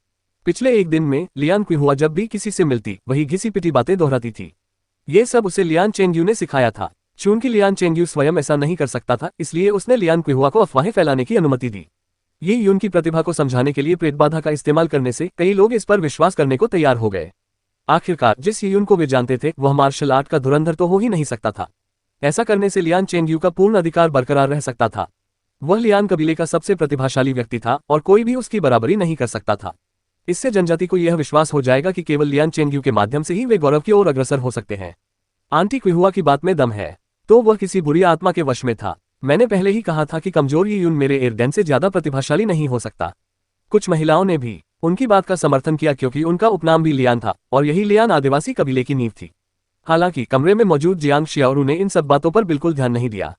पिछले एक दिन में लियान क्विहुआ जब भी किसी से मिलती वही घिसी पिटी बातें दोहराती थी। ये सब उसे लियान चेंगयू ने सिखाया था। चूंकि लियान चेंगयू स्वयं ऐसा नहीं कर सकता था, इसलिए उसने लियान क्विहुआ को अफवाहें फैलाने की अनुमति दी। ये यून की प्रतिभा को समझाने के लिए प्रेत बाधा का इस्तेमाल करने से कई लोग इस पर विश्वास करने को तैयार हो गए। आखिरकार जिस यून को वे जानते थे वह मार्शल आर्ट का धुरंधर तो हो ही नहीं सकता था। ऐसा करने से लियान चेंगयू का पूर्ण अधिकार बरकरार रह सकता था। वह लियान कबीले का सबसे प्रतिभाशाली व्यक्ति था और कोई भी उसकी बराबरी नहीं कर सकता था। इससे जनजाति को यह विश्वास हो जाएगा कि केवल लियान चेंगयू के माध्यम से ही वे गौरव की ओर अग्रसर हो सकते हैं। आंटी क्विहुआ की बात में दम है तो वह किसी बुरी आत्मा के वश में था। मैंने पहले ही कहा था कि कमजोर ये यून मेरे एयरडेन से ज्यादा प्रतिभाशाली नहीं हो सकता। कुछ महिलाओं ने भी उनकी बात का समर्थन किया क्योंकि उनका उपनाम भी लियान था और यही लियान आदिवासी कबीले की नींव थी। हालांकि कमरे में मौजूद जियांग शियाओरू ने इन सब बातों पर बिल्कुल ध्यान नहीं दिया।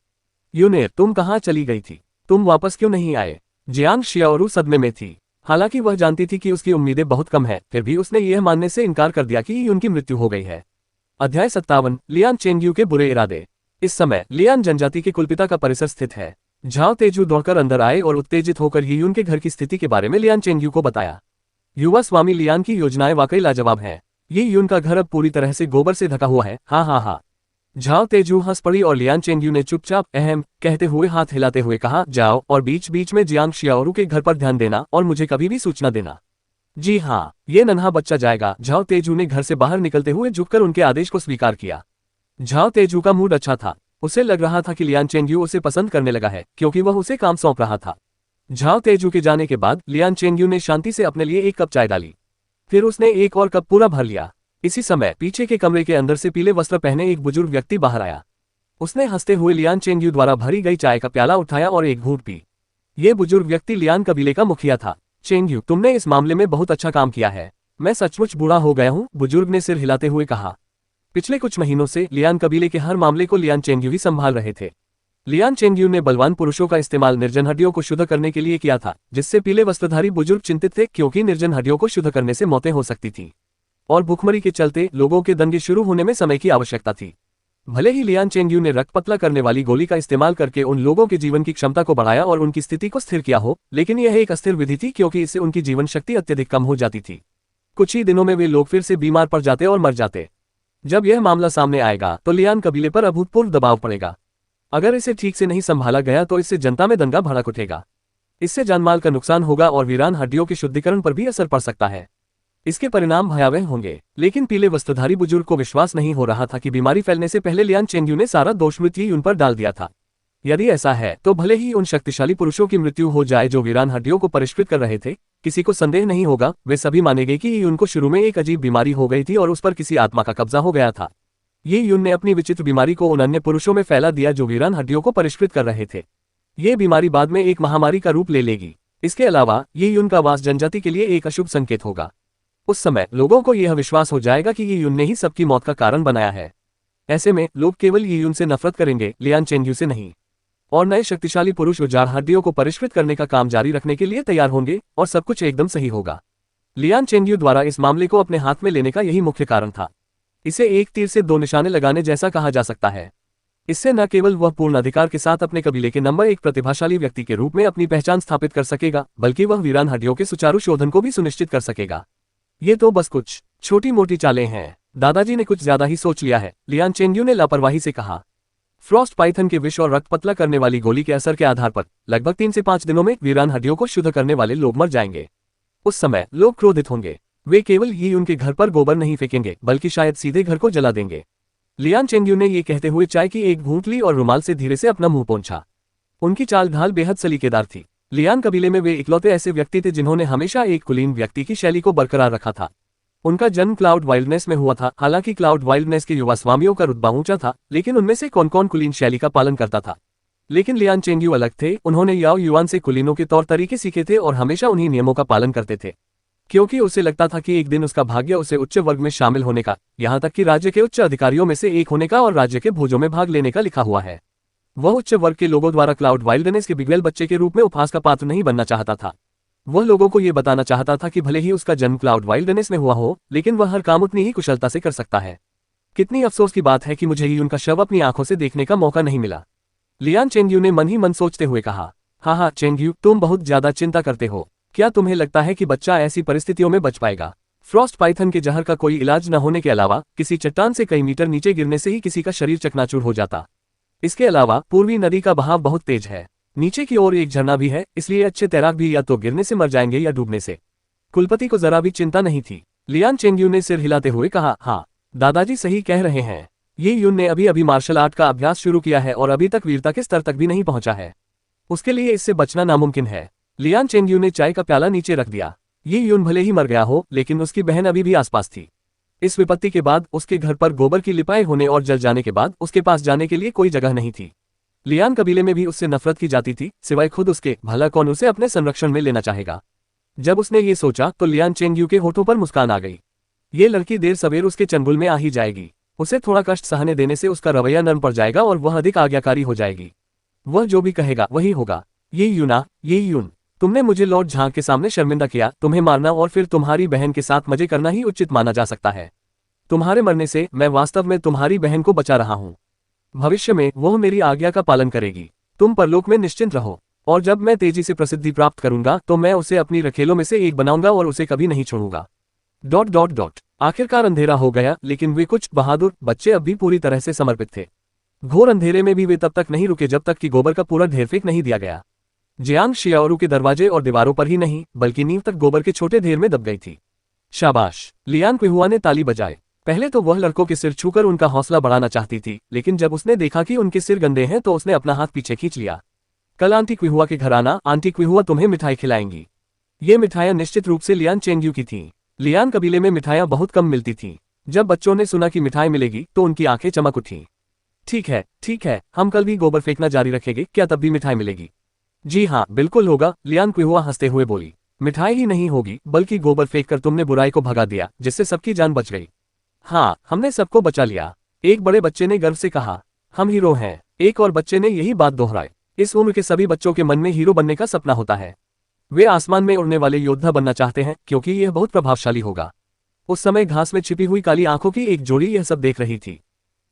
यूनेर, तुम कहाँ चली गई थी? तुम वापस क्यों नहीं आए? जियांग शियाओरू सदमे में थी। हालांकि वह जानती थी कि उसकी उम्मीदें बहुत कम है, फिर भी उसने यह मानने से इनकार कर दिया कि उनकी मृत्यु हो गई है। अध्याय 57, लियान चेंगयू के बुरे इरादे। इस समय लियान जनजाति के कुलपिता का परिसर स्थित है। झाओ तेजू दौड़कर अंदर आए और उत्तेजित होकर यीयून के घर की स्थिति के बारे में लियान चेंगयू को बताया। युवा स्वामी लियान की योजनाएं वाकई लाजवाब हैं। यीयून का घर अब पूरी तरह से गोबर से ढका हुआ है। हाँ हाँ हाँ। झाओ तेजू हंस पड़ी और लियान चेंगयू ने चुपचाप अहम कहते हुए हाथ हिलाते हुए कहा, जाओ और बीच बीच में जियांग शियाओरू के घर पर ध्यान देना और मुझे कभी भी सूचना देना। जी हाँ, ये नन्हा बच्चा जाएगा। झाओ तेजू ने घर से बाहर निकलते हुए झुककर उनके आदेश को स्वीकार किया। झाओ तेजू का मूड अच्छा था। उसे लग रहा था कि लियान चेंगयू उसे पसंद करने लगा है, क्योंकि वह उसे काम सौंप रहा था। झाओ तेजू के जाने के बाद लियान चेंगयू ने शांति से अपने लिए एक कप चाय डाली। फिर उसने एक और कप पूरा भर लिया। इसी समय पीछे के कमरे के अंदर से पीले वस्त्र पहने एक बुजुर्ग व्यक्ति बाहर आया। उसने हंसते हुए लियान चेंगयू द्वारा भरी गई चाय का प्याला उठाया और एक घूंट पी। ये बुजुर्ग व्यक्ति लियान कबीले का मुखिया था। चेंगयू, तुमने इस मामले में बहुत अच्छा काम किया है। मैं सचमुच बूढ़ा हो गया हूँ, बुजुर्ग ने सिर हिलाते हुए कहा। पिछले कुछ महीनों से लियान कबीले के हर मामले को लियान चेंगयू ही संभाल रहे थे। लियान चेंगयू ने बलवान पुरुषों का इस्तेमाल निर्जन हड्डियों को शुद्ध करने के लिए किया था, जिससे पीले वस्त्रधारी बुजुर्ग चिंतित थे, क्योंकि निर्जन हड्डियों को शुद्ध करने से मौतें हो सकती थी और भूखमरी के चलते लोगों के दंगे शुरू होने में समय की आवश्यकता थी। भले ही लियान चेंगयू ने रक्त पतला करने वाली गोली का इस्तेमाल करके उन लोगों के जीवन की क्षमता को बढ़ाया और उनकी स्थिति को स्थिर किया हो, लेकिन यह एक अस्थिर विधि थी क्योंकि इससे उनकी जीवन शक्ति अत्यधिक कम हो जाती थी। कुछ ही दिनों में वे लोग फिर से बीमार पड़ जाते और मर जाते। जब यह मामला सामने आएगा तो लियान कबीले पर अभूतपूर्व दबाव पड़ेगा। अगर इसे ठीक से नहीं संभाला गया तो इससे जनता में दंगा भड़क उठेगा। इससे जानमाल का नुकसान होगा और वीरान हड्डियों के शुद्धिकरण पर भी असर पड़ सकता है। इसके परिणाम भयावह होंगे। लेकिन पीले वस्त्रधारी बुजुर्ग को विश्वास नहीं हो रहा था कि बीमारी फैलने से पहले लियान चेंगयू ने सारा दोष मृत्यु उन पर डाल दिया था। यदि ऐसा है तो भले ही उन शक्तिशाली पुरुषों की मृत्यु हो जाए जो वीरान हड्डियों को परिष्कृत कर रहे थे, किसी को संदेह नहीं होगा, वे सभी मानेंगे कि उनको शुरू में एक अजीब बीमारी हो गई थी और उस पर किसी आत्मा का कब्जा हो गया था। ये यून ने अपनी विचित्र बीमारी को उन अन्य पुरुषों में फैला दिया जो वीरान हड्डियों को परिष्कृत कर रहे थे। ये बीमारी बाद में एक महामारी का रूप ले लेगी। इसके अलावा ये यून का वास जनजाति के लिए एक अशुभ संकेत होगा। उस समय लोगों को यह विश्वास हो जाएगा कि ये यून ने ही सबकी मौत का कारण बनाया है। ऐसे में लोग केवल ये यून से नफरत करेंगे, लियान चेंगयू से नहीं। और नए शक्तिशाली पुरुष उजाड़ हड्डियों को परिष्कृत करने का काम जारी रखने के लिए तैयार होंगे और सब कुछ एकदम सही होगा। लियान चेंगयू द्वारा इस मामले को अपने हाथ में लेने का यही मुख्य कारण था। इसे एक तीर से दो निशाने लगाने जैसा कहा जा सकता है। इससे न केवल वह पूर्ण अधिकार के साथ अपने कबीले के नंबर 1 प्रतिभाशाली व्यक्ति के रूप में अपनी पहचान स्थापित कर सकेगा, बल्कि वह वीरान हड्डियों के सुचारू शोधन को भी सुनिश्चित कर सकेगा। ये तो बस कुछ छोटी मोटी चालें हैं। दादाजी ने कुछ ज्यादा ही सोच लिया है, लियान चेंगयू ने लापरवाही से कहा। फ्रॉस्ट पाइथन के विष और रक्त पतला करने वाली गोली के असर के आधार पर लगभग 3 से 5 दिनों में वीरान हड्डियों को शुद्ध करने वाले लोग मर जाएंगे। उस समय लोग क्रोधित होंगे। वे केवल ही उनके घर पर गोबर नहीं फेंकेंगे, बल्कि शायद सीधे घर को जला देंगे। लियान चेंगयू ने ये कहते हुए चाय की एक घूंट ली और रुमाल से धीरे से अपना मुंह पोंछा। उनकी चाल ढाल बेहद सलीकेदार थी। लियान कबीले में वे इकलौते ऐसे व्यक्ति थे जिन्होंने हमेशा एक कुलीन व्यक्ति की शैली को बरकरार रखा था। उनका जन्म क्लाउड वाइल्डनेस में हुआ था। हालांकि क्लाउड वाइल्डनेस के युवा स्वामियों का रुतबा ऊंचा था, लेकिन उनमें से कौन कौन कुलीन शैली का पालन करता था। लेकिन लियान चेंगयू अलग थे। उन्होंने याओ युआन से कुलीनों के तौर तरीके सीखे थे और हमेशा उन्हीं नियमों का पालन करते थे, क्योंकि उसे लगता था कि एक दिन उसका भाग्य उसे उच्च वर्ग में शामिल होने का, यहाँ तक कि राज्य के उच्च अधिकारियों में से एक होने का और राज्य के भोजों में भाग लेने का लिखा हुआ है। वह उच्च वर्ग के लोगों द्वारा क्लाउड वाइल्डनेस के बिगड़ेल बच्चे के रूप में उपहास का पात्र नहीं बनना चाहता था। वह लोगों को यह बताना चाहता था कि भले ही उसका जन्म क्लाउड वाइल्डनेस में हुआ हो, लेकिन वह हर काम उतनी ही कुशलता से कर सकता है। कितनी अफसोस की बात है कि मुझे ही उनका शव अपनी आंखों से देखने का मौका नहीं मिला, लियान चेंगयू ने मन ही मन सोचते हुए कहा। हाँ चेंगयू, तुम बहुत ज्यादा चिंता करते हो। क्या तुम्हें लगता है कि बच्चा ऐसी परिस्थितियों में बच पाएगा? फ्रॉस्ट पाइथन के जहर का कोई इलाज न होने के अलावा किसी चट्टान से कई मीटर नीचे गिरने से ही किसी का शरीर चकनाचूर हो जाता। इसके अलावा पूर्वी नदी का बहाव बहुत तेज है। नीचे की ओर एक झरना भी है, इसलिए अच्छे तैराक भी या तो गिरने से मर जाएंगे या डूबने से। कुलपति को जरा भी चिंता नहीं थी। लियान चेंगयू ने सिर हिलाते हुए कहा, हाँ दादाजी सही कह रहे हैं। ये यून ने अभी अभी मार्शल आर्ट का अभ्यास शुरू किया है और अभी तक वीरता के स्तर तक भी नहीं पहुंचा है। उसके लिए इससे बचना नामुमकिन है। लियान चेंगयू ने चाय का प्याला नीचे रख दिया। ये यून भले ही मर गया हो, लेकिन उसकी बहन अभी भी आसपास थी। इस विपत्ति के बाद उसके घर पर गोबर की लिपाई होने और जल जाने के बाद उसके पास जाने के लिए कोई जगह नहीं थी। लियान कबीले में भी उससे नफरत की जाती थी, सिवाय खुद उसके। भला कौन उसे अपने संरक्षण में लेना चाहेगा? जब उसने ये सोचा तो लियान चेंगयू के होठों पर मुस्कान आ गई। ये लड़की देर सवेर उसके चंगुल में आ ही जाएगी। उसे थोड़ा कष्ट सहने देने से उसका रवैया नरम पड़ जाएगा और वह अधिक आज्ञाकारी हो जाएगी। वह जो भी कहेगा वही होगा। ये यून, तुमने मुझे लॉर्ड झांग के सामने शर्मिंदा किया। तुम्हें मारना और फिर तुम्हारी बहन के साथ मजे करना ही उचित माना जा सकता है। तुम्हारे मरने से मैं वास्तव में तुम्हारी बहन को बचा रहा हूँ। भविष्य में वह मेरी आज्ञा का पालन करेगी। तुम परलोक में निश्चिंत रहो, और जब मैं तेजी से प्रसिद्धि प्राप्त करूंगा तो मैं उसे अपनी रखेलों में से एक बनाऊंगा और उसे कभी नहीं छोड़ूंगा। ... आखिरकार अंधेरा हो गया, लेकिन वे कुछ बहादुर बच्चे अब भी पूरी तरह से समर्पित थे। घोर अंधेरे में भी वे तब तक नहीं रुके जब तक कि गोबर का पूरा ढेर फेंक नहीं दिया गया। जियांग शियाओरू के दरवाजे और दीवारों पर ही नहीं, बल्कि नींव तक गोबर के छोटे ढेर में दब गई थी। शाबाश! लियान क्विहुआ ने ताली बजाए। पहले तो वह लड़कों के सिर छूकर उनका हौसला बढ़ाना चाहती थी, लेकिन जब उसने देखा कि उनके सिर गंदे हैं तो उसने अपना हाथ पीछे खींच लिया। कल आंटी क्विहुआ के घर आना, आंटी क्विहुआ तुम्हें मिठाई खिलाएंगी। ये मिठाइयां निश्चित रूप से लियान चेंगयू की थीं। लियान कबीले में मिठाइयां बहुत कम मिलती थीं। जब बच्चों ने सुना कि मिठाई मिलेगी तो उनकी आंखें चमक उठीं। ठीक है, हम कल भी गोबर फेंकना जारी रखेंगे। क्या तब भी मिठाई मिलेगी? जी हाँ, बिल्कुल होगा, लियान क्विहुआ हंसते हुए बोली। मिठाई ही नहीं होगी, बल्कि गोबर फेंककर तुमने बुराई को भगा दिया, जिससे सबकी जान बच गई। हाँ, हमने सबको बचा लिया, एक बड़े बच्चे ने गर्व से कहा। हम हीरो हैं, एक और बच्चे ने यही बात दोहराई। इस उम्र के सभी बच्चों के मन में हीरो बनने का सपना होता है। वे आसमान में उड़ने वाले योद्धा बनना चाहते हैं, क्योंकि यह बहुत प्रभावशाली होगा। उस समय घास में छिपी हुई काली आंखों की एक जोड़ी यह सब देख रही थी।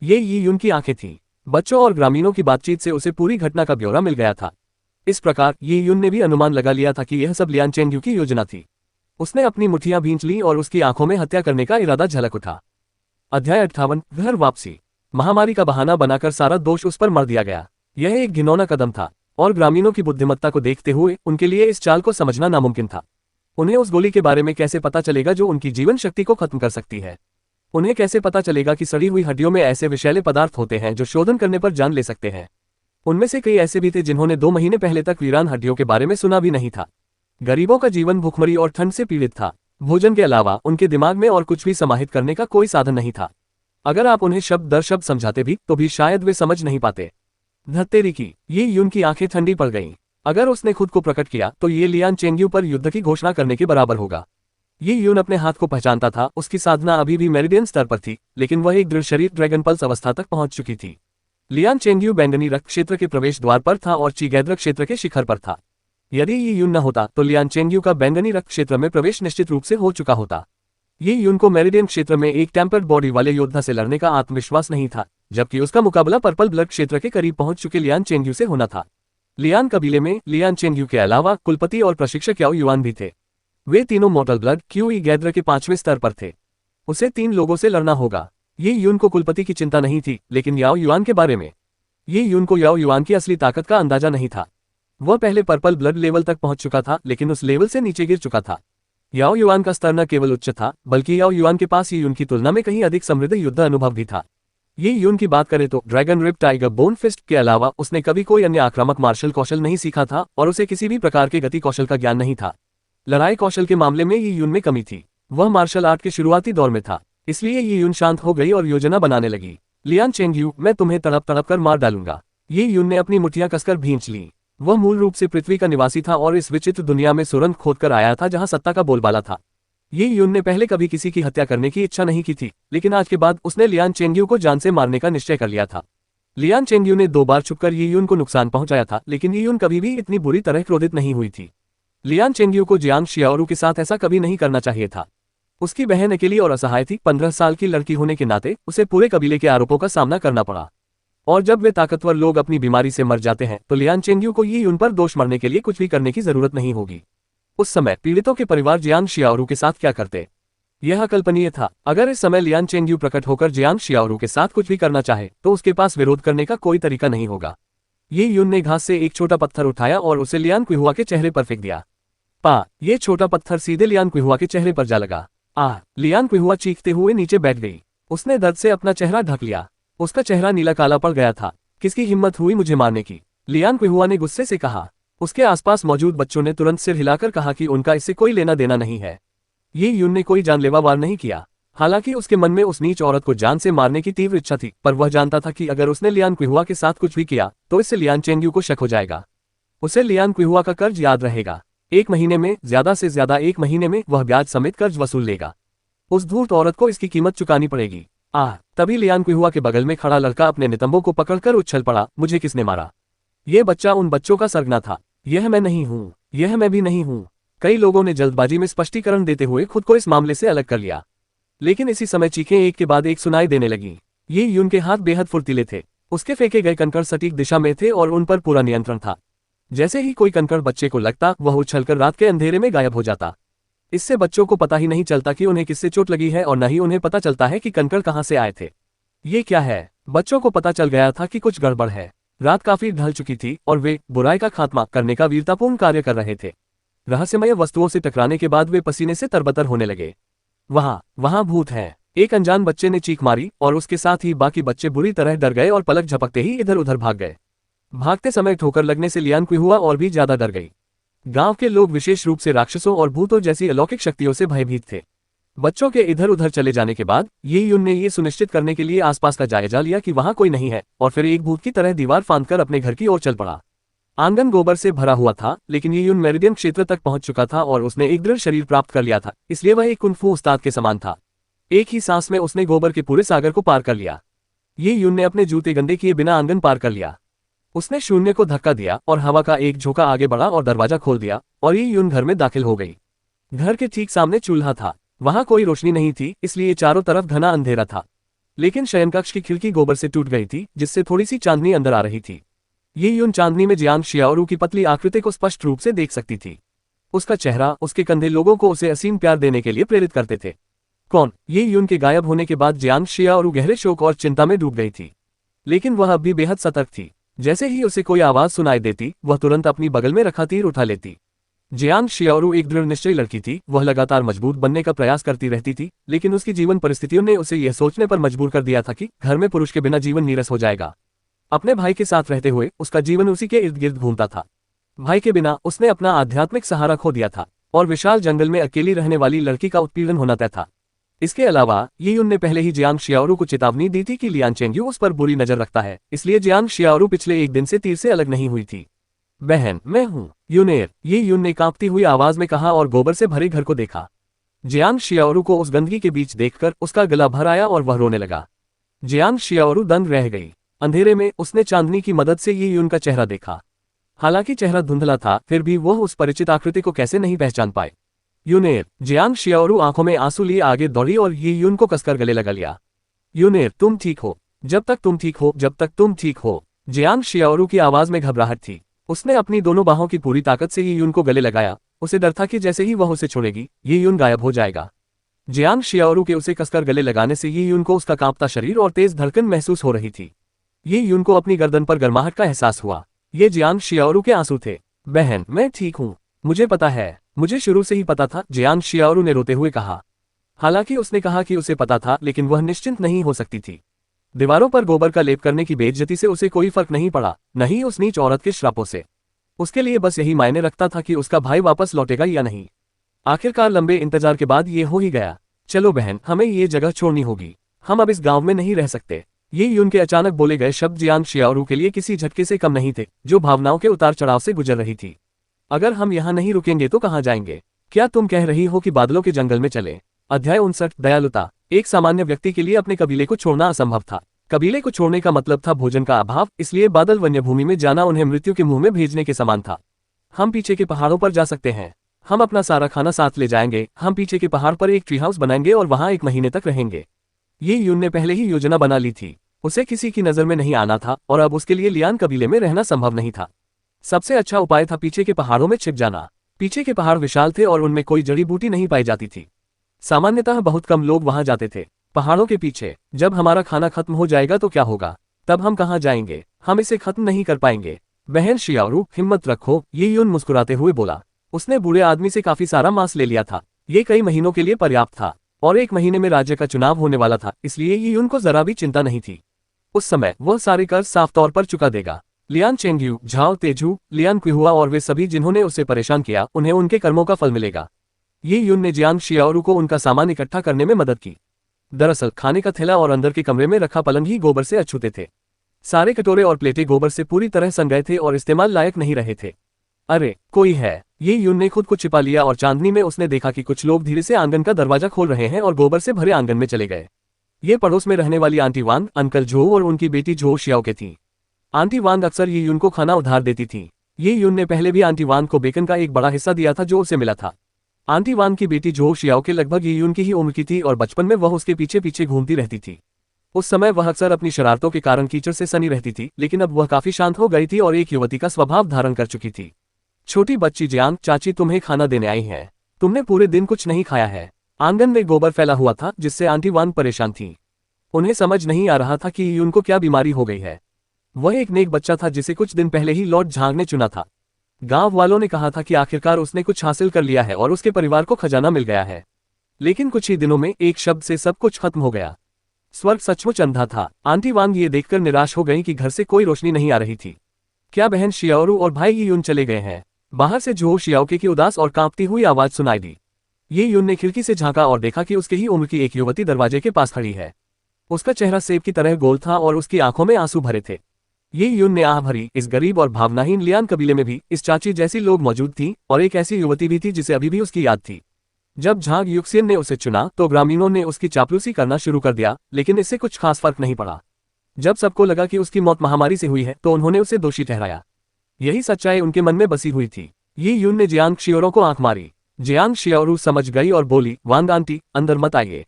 ये युन की आंखें थीं। बच्चों और ग्रामीणों की बातचीत से उसे पूरी घटना का ब्यौरा मिल गया था। इस प्रकार ये युन ने भी अनुमान लगा लिया था कि यह सब लियान चेंग्यू की योजना थी। उसने अपनी मुट्ठियां भींच लीं और उसकी आंखों में हत्या करने का इरादा झलक उठा। अध्याय 58 घर वापसी। महामारी का बहाना बनाकर सारा दोष उस पर मर दिया गया। यह एक घिनौना कदम था और ग्रामीणों की बुद्धिमत्ता को देखते हुए उनके लिए इस चाल को समझना नामुमकिन था। उन्हें उस गोली के बारे में कैसे पता चलेगा जो उनकी जीवन शक्ति को खत्म कर सकती है? उन्हें कैसे पता चलेगा कि सड़ी हुई हड्डियों में ऐसे विषैले पदार्थ होते हैं जो शोधन करने पर जान ले सकते हैं? उनमें से कई ऐसे भी थे जिन्होंने 2 महीने पहले तक वीरान हड्डियों के बारे में सुना भी नहीं था। गरीबों का जीवन भूखमरी और ठंड से पीड़ित था। भोजन के अलावा उनके दिमाग में और कुछ भी समाहित करने का कोई साधन नहीं था। अगर आप उन्हें शब्द दर शब्द समझाते भी तो भी शायद वे समझ नहीं पाते। धत्तेरी की ये युन की आंखें ठंडी पड़ गईं। अगर उसने खुद को प्रकट किया तो ये लियान चेंग्यू पर युद्ध की घोषणा करने के बराबर होगा। ये युन अपने हाथ को पहचानता था। उसकी साधना अभी भी मेरिडियन स्तर पर थी, लेकिन वह एक दृढ़ शरीर ड्रैगन पल्स अवस्था तक पहुंच चुकी थी। लियान चेंग्यू बैंगनी रक्त क्षेत्र के प्रवेश द्वार पर था और चीगैद्र क्षेत्र के शिखर पर था। यदि ये युन न होता तो लियान चेंग्यू का बैंगनी रक्त क्षेत्र में प्रवेश निश्चित रूप से हो चुका होता। ये युन को मेरिडियन क्षेत्र में एक टेम्पर्ड बॉडी वाले योद्धा से लड़ने का आत्मविश्वास नहीं था, जबकि उसका मुकाबला पर्पल ब्लड क्षेत्र के करीब पहुंच चुके लियान चेंग्यू से होना था। लियान कबीले में लियान चेंग्यू के अलावा कुलपति और प्रशिक्षक याओ युआन भी थे। वे तीनों मॉर्टल ब्लड क्यूई गैद्र के 5वें स्तर पर थे। उसे 3 लोगों से लड़ना होगा। ये युन को कुलपति की चिंता नहीं थी, लेकिन याओ युआन के बारे में। ये युन को याओ युआन की असली ताकत का अंदाजा नहीं था। वह पहले पर्पल ब्लड लेवल तक पहुंच चुका था, लेकिन उस लेवल से नीचे गिर चुका था। याओ युआन का स्तर न केवल उच्च था, बल्कि याओ युआन के पास ये युन की तुलना में कहीं अधिक समृद्ध युद्ध अनुभव भी था। ये युन की बात करें तो Dragon rib tiger bone fist के अलावा उसने कभी कोई अन्य आक्रामक मार्शल कौशल नहीं सीखा था और उसे किसी भी प्रकार के गति कौशल का ज्ञान नहीं था। लड़ाई कौशल के मामले में ये युन में कमी थी। वह मार्शल आर्ट के शुरुआती दौर में था, इसलिए ये युन शांत हो गई और योजना बनाने लगी। लियान चेंग्यू, मैं तुम्हें तड़प तड़प कर मार डालूंगा। ये युन ने अपनी मुठ्ठियां कसकर भींच लीं। वह मूल रूप से पृथ्वी का निवासी था और इस विचित्र दुनिया में सुरंग खोदकर आया था जहां सत्ता का बोलबाला था। ये युन ने पहले कभी किसी की हत्या करने की इच्छा नहीं की थी, लेकिन आज के बाद उसने लियान चेंग्यू को जान से मारने का निश्चय कर लिया था। लियान चेंग्यू ने 2 बार छुपकर ये युन को नुकसान पहुंचाया था, लेकिन ये युन कभी भी इतनी बुरी तरह क्रोधित नहीं हुई थी। लियान चेंग्यू को जियांग शियाओरू के साथ ऐसा कभी नहीं करना चाहिए था। उसकी बहन अकेली और असहाय थी। 15 साल की लड़की होने के नाते उसे पूरे कबीले के आरोपों का सामना करना पड़ा। और जब वे ताकतवर लोग अपनी बीमारी से मर जाते हैं तो लियान चेंग्यू को ये युन पर दोष मरने के लिए कुछ भी करने की जरूरत नहीं होगी। उस समय पीड़ितों के परिवार जियांग शियाओरू के साथ क्या करते? यह अकल्पनीय था। अगर इस समय लियान चेंग्यू प्रकट होकर जियांग शियाओरू के साथ कुछ भी करना चाहे तो उसके पास विरोध करने का कोई तरीका नहीं होगा। ये युन ने घास से एक छोटा पत्थर उठाया और उसे लियान क्विहुआ के चेहरे पर फेंक दिया। ये छोटा पत्थर सीधे लियान क्विहुआ के चेहरे पर जा लगा। लियान क्विहुआ चीखते हुए नीचे बैठ गई। उसने दर्द से अपना चेहरा ढक लिया। उसका चेहरा नीला काला पड़ गया था। किसकी हिम्मत हुई मुझे मारने की? लियान क्विहुआ ने गुस्से से कहा। उसके आसपास मौजूद बच्चों ने तुरंत सिर हिलाकर कहा कि उनका इससे कोई लेना देना नहीं है। ये युन ने कोई जानलेवा वार नहीं किया। हालांकि उसके मन में उस नीच औरत को जान से मारने की तीव्र इच्छा थी, पर वह जानता था कि अगर उसने लियान क्विहुआ के साथ कुछ भी किया तो इससे लियान चेंग्यू को शक हो जाएगा। उसे लियान क्विहुआ का कर्ज याद रहेगा। 1 महीने में, ज्यादा से ज्यादा 1 महीने में वह ब्याज समेत कर्ज वसूल लेगा। उस धूर्त औरत को इसकी कीमत चुकानी पड़ेगी। तभी लियान क्विहुआ के बगल में खड़ा लड़का अपने नितंबों को पकड़कर उछल पड़ा। मुझे किसने मारा? ये बच्चा उन बच्चों का सरगना था। यह मैं नहीं हूँ, यह मैं भी नहीं हूँ। कई लोगों ने जल्दबाजी में स्पष्टीकरण देते हुए खुद को इस मामले से अलग कर लिया, लेकिन इसी समय चीखें एक के बाद एक सुनाई देने लगी। ये युन के हाथ बेहद फुर्तीले थे। उसके फेंके गए कंकड़ सटीक दिशा में थे और उन पर पूरा नियंत्रण था। जैसे ही कोई कंकड़ बच्चे को लगता, वह उछलकर रात के अंधेरे में गायब हो जाता। इससे बच्चों को पता ही नहीं चलता कि उन्हें किससे चोट लगी है और न ही उन्हें पता चलता है कि कंकड़ कहां से आए थे। ये क्या है? बच्चों को पता चल गया था कि कुछ गड़बड़ है। रात काफी ढल चुकी थी और वे बुराई का खात्मा करने का वीरतापूर्ण कार्य कर रहे थे। रहस्यमय वस्तुओं से टकराने के बाद वे पसीने से तरबतर होने लगे। वहां भूत है। एक अनजान बच्चे ने चीख मारी और उसके साथ ही बाकी बच्चे बुरी तरह डर गए और पलक झपकते ही इधर उधर भाग गए। भागते समय ठोकर लगने से लियान क्विहुआ और भी ज्यादा डर गई। गांव के लोग विशेष रूप से राक्षसों और भूतों जैसी अलौकिक शक्तियों से भयभीत थे। बच्चों के इधर उधर चले जाने के बाद ये युन ने ये सुनिश्चित करने के लिए आसपास का जायजा लिया कि वहां कोई नहीं है और फिर एक भूत की तरह दीवार फांदकर अपने घर की ओर चल पड़ा। आंगन गोबर से भरा हुआ था, लेकिन ये युन मेरिडियन क्षेत्र तक पहुंच चुका था और उसने एक दृढ़ शरीर प्राप्त कर लिया था, इसलिए वह एक कुंफू उस्ताद के समान था। एक ही सांस में उसने गोबर के पूरे सागर को पार कर लिया। ये युन ने अपने जूते गंदे किए बिना आंगन पार कर लिया। उसने शून्य को धक्का दिया और हवा का एक झोंका आगे बढ़ा और दरवाजा खोल दिया और ये युन घर में दाखिल हो गई। घर के ठीक सामने चूल्हा था। वहां कोई रोशनी नहीं थी, इसलिए चारों तरफ घना अंधेरा था। लेकिन शयनकक्ष की खिड़की गोबर से टूट गई थी, जिससे थोड़ी सी चांदनी अंदर आ रही थी। ये यून चांदनी में जियांग शियाओरू की पतली आकृति को स्पष्ट रूप से देख सकती थी। उसका चेहरा, उसके कंधे लोगों को उसे असीम प्यार देने के लिए प्रेरित करते थे। कौन? ये यून के गायब होने के बाद जियांग शियाओरू गहरे शोक और चिंता में डूब गई थी, लेकिन वह अब भी बेहद सतर्क थी। जैसे ही उसे कोई आवाज सुनाई देती, वह तुरंत अपनी बगल में रखा तीर उठा लेती। जियांग शियाओरू एक दृढ़ निश्चयी लड़की थी। वह लगातार मजबूत बनने का प्रयास करती रहती थी, लेकिन उसकी जीवन परिस्थितियों ने उसे यह सोचने पर मजबूर कर दिया था कि घर में पुरुष के बिना जीवन नीरस हो जाएगा। अपने भाई के साथ रहते हुए उसका जीवन उसी के इर्द गिर्द घूमता था। भाई के बिना उसने अपना आध्यात्मिक सहारा खो दिया था, और विशाल जंगल में अकेली रहने वाली लड़की का उत्पीड़न होना तय था। इसके अलावा ये यून ने पहले ही जियांग शियाओरू को चेतावनी दी थी कि लियान चेंगयू उस पर बुरी नजर रखता है, इसलिए जियांग शियाओरू पिछले एक दिन से तीर से अलग नहीं हुई थी। बहन, मैं हूँ यूनेर, ये यून ने कांपती हुई आवाज में कहा और गोबर से भरे घर को देखा। जियांग शियाओरू को उस गंदगी के बीच देखकर उसका गला भर आया और वह रोने लगा। जियांग शियाओरू दंग रह गई। अंधेरे में उसने चांदनी की मदद से ये यून का चेहरा देखा। हालांकि चेहरा धुंधला था, फिर भी वह उस परिचित आकृति को कैसे नहीं पहचान पाए। यूनेर, जियांग शियाओरू आंखों में आंसू लिए आगे दौड़ी और ये यून को कसकर गले लगा लिया। यूनेर, तुम ठीक हो, जब तक तुम ठीक हो, जब तक तुम ठीक हो। जियांग शियाओरू की आवाज में घबराहट थी। उसने अपनी दोनों बाहों की पूरी ताकत से ये यून को गले लगाया। उसे डर था कि जैसे ही वह उसे छोड़ेगी, ये यून गायब हो जाएगा। जियांग शियाओरू के उसे कसकर गले लगाने से ये यून को उसका कांपता शरीर और तेज धड़कन महसूस हो रही थी। ये यून को अपनी गर्दन पर गर्माहट का एहसास हुआ। ये जियांग शियाओरू के आंसू थे। बहन, मैं ठीक हूँ, मुझे पता है, मुझे शुरू से ही पता था, जियांग शियाओरू ने रोते हुए कहा। हालांकि उसने कहा कि उसे पता था, लेकिन वह निश्चिंत नहीं हो सकती थी। दीवारों पर गोबर का लेप करने की बेइज्जती से उसे कोई फर्क नहीं पड़ा, न ही उस नीच औरत के श्रापों से। उसके लिए बस यही मायने रखता था कि उसका भाई वापस लौटेगा या नहीं। आखिरकार लंबे इंतजार के बाद ये हो ही गया। चलो बहन, हमें ये जगह छोड़नी होगी, हम अब इस गांव में नहीं रह सकते। ये यून के अचानक बोले गए शब्द जियांग शियाओरू के लिए किसी झटके से कम नहीं थे, जो भावनाओं के उतार चढ़ाव से गुजर रही थी। अगर हम यहाँ नहीं रुकेंगे तो कहाँ जाएंगे? क्या तुम कह रही हो कि बादलों के जंगल में चले? अध्याय 59, दयालुता। एक सामान्य व्यक्ति के लिए अपने कबीले को छोड़ना असंभव था। कबीले को छोड़ने का मतलब था भोजन का अभाव, इसलिए बादल वन्यभूमि में जाना उन्हें मृत्यु के मुंह में भेजने के समान था। हम पीछे के पहाड़ों पर जा सकते हैं, हम अपना सारा खाना साथ ले जाएंगे, हम पीछे के पहाड़ पर एक ट्री हाउस बनाएंगे और वहां 1 महीने तक रहेंगे। ये यून ने पहले ही योजना बना ली थी। उसे किसी की नजर में नहीं आना था और अब उसके लिए लियान कबीले में रहना संभव नहीं था। सबसे अच्छा उपाय था पीछे के पहाड़ों में छिप जाना। पीछे के पहाड़ विशाल थे और उनमें कोई जड़ी बूटी नहीं पाई जाती थी। सामान्यतः बहुत कम लोग वहां जाते थे। पहाड़ों के पीछे। जब हमारा खाना खत्म हो जाएगा तो क्या होगा? तब हम कहाँ जाएंगे? हम इसे खत्म नहीं कर पाएंगे। बहन शियाओरू, हिम्मत रखो, ये यून मुस्कुराते हुए बोला। उसने बूढ़े आदमी से काफी सारा मांस ले लिया था। ये कई महीनों के लिए पर्याप्त था और 1 महीने में राज्य का चुनाव होने वाला था, इसलिए ये यून को जरा भी चिंता नहीं थी। उस समय वह सारे कर्ज साफ तौर पर चुका देगा। लियान चेंगयू, झाओ तेजू, लियान क्विहुआ और वे सभी जिन्होंने उसे परेशान किया, उन्हें उनके कर्मों का फल मिलेगा। ये यून ने जियांग शियाओरू को उनका सामान इकट्ठा करने में मदद की। दरअसल खाने का थैला और अंदर के कमरे में रखा पलंग ही गोबर से अछूते थे। सारे कटोरे और प्लेटें गोबर से पूरी तरह सन गए थे और इस्तेमाल लायक नहीं रहे थे। अरे, कोई है। ये यून ने खुद को छिपा लिया और चांदनी में उसने देखा कि कुछ लोग धीरे से आंगन का दरवाजा खोल रहे हैं और गोबर से भरे आंगन में चले गए। ये पड़ोस में रहने वाली आंटी वांग, अंकल झो और उनकी बेटी झो शियाओ के थी। आंटी वांग अक्सर ये यून को खाना उधार देती थी। ये यून ने पहले भी आंटी वांग को बेकन का एक बड़ा हिस्सा दिया था जो उसे मिला था। आंटी वांग की बेटी झो शियाओ के लगभग ये यून की ही उम्र की थी और बचपन में वह उसके पीछे पीछे घूमती रहती थी। उस समय वह अक्सर अपनी शरारतों के कारण कीचड़ से सनी रहती थी, लेकिन अब वह काफी शांत हो गई थी और एक युवती का स्वभाव धारण कर चुकी थी। छोटी बच्ची जियांग, चाची तुम्हें खाना देने आई हैं। तुमने पूरे दिन कुछ नहीं खाया है। आंगन में गोबर फैला हुआ था जिससे आंटी वांग परेशान थी। उन्हें समझ नहीं आ रहा था कि यून को क्या बीमारी हो गई है। वह एक नेक बच्चा था जिसे कुछ दिन पहले ही लॉर्ड झांग ने चुना था। गांव वालों ने कहा था कि आखिरकार उसने कुछ हासिल कर लिया है और उसके परिवार को खजाना मिल गया है। लेकिन कुछ ही दिनों में एक शब्द से सब कुछ खत्म हो गया। स्वर्ग सचमुच अंधा था। आंटी वांग ये देखकर निराश हो गई कि घर से कोई रोशनी नहीं आ रही थी। क्या बहन शियाओरू और भाई यून चले गए हैं? बाहर से झो शियाओके की उदास और कांपती हुई आवाज सुनाई दी। ये यून ने खिड़की से झांका और देखा कि उसकी ही उम्र की एक युवती दरवाजे के पास खड़ी है। उसका चेहरा सेब की तरह गोल था और उसकी आंखों में आंसू भरे थे। ये यून ने आह भरी। इस गरीब और भावनाहीन लियान कबीले में भी इस चाची जैसी लोग मौजूद थी और एक ऐसी युवती भी थी जिसे अभी भी उसकी याद थी। जब झांग युक्सियन ने उसे चुना तो ग्रामीणों ने उसकी चापलूसी करना शुरू कर दिया, लेकिन इससे कुछ खास फर्क नहीं पड़ा। जब सबको लगा कि उसकी मौत महामारी से हुई है तो उन्होंने उसे दोषी ठहराया। यही सच्चाई उनके मन में बसी हुई थी। ये यून ने जियांग शियोरो को आंख मारी। जियांग शियोरू समझ गई और बोली, वांग आंटी, अंदर मत आइए,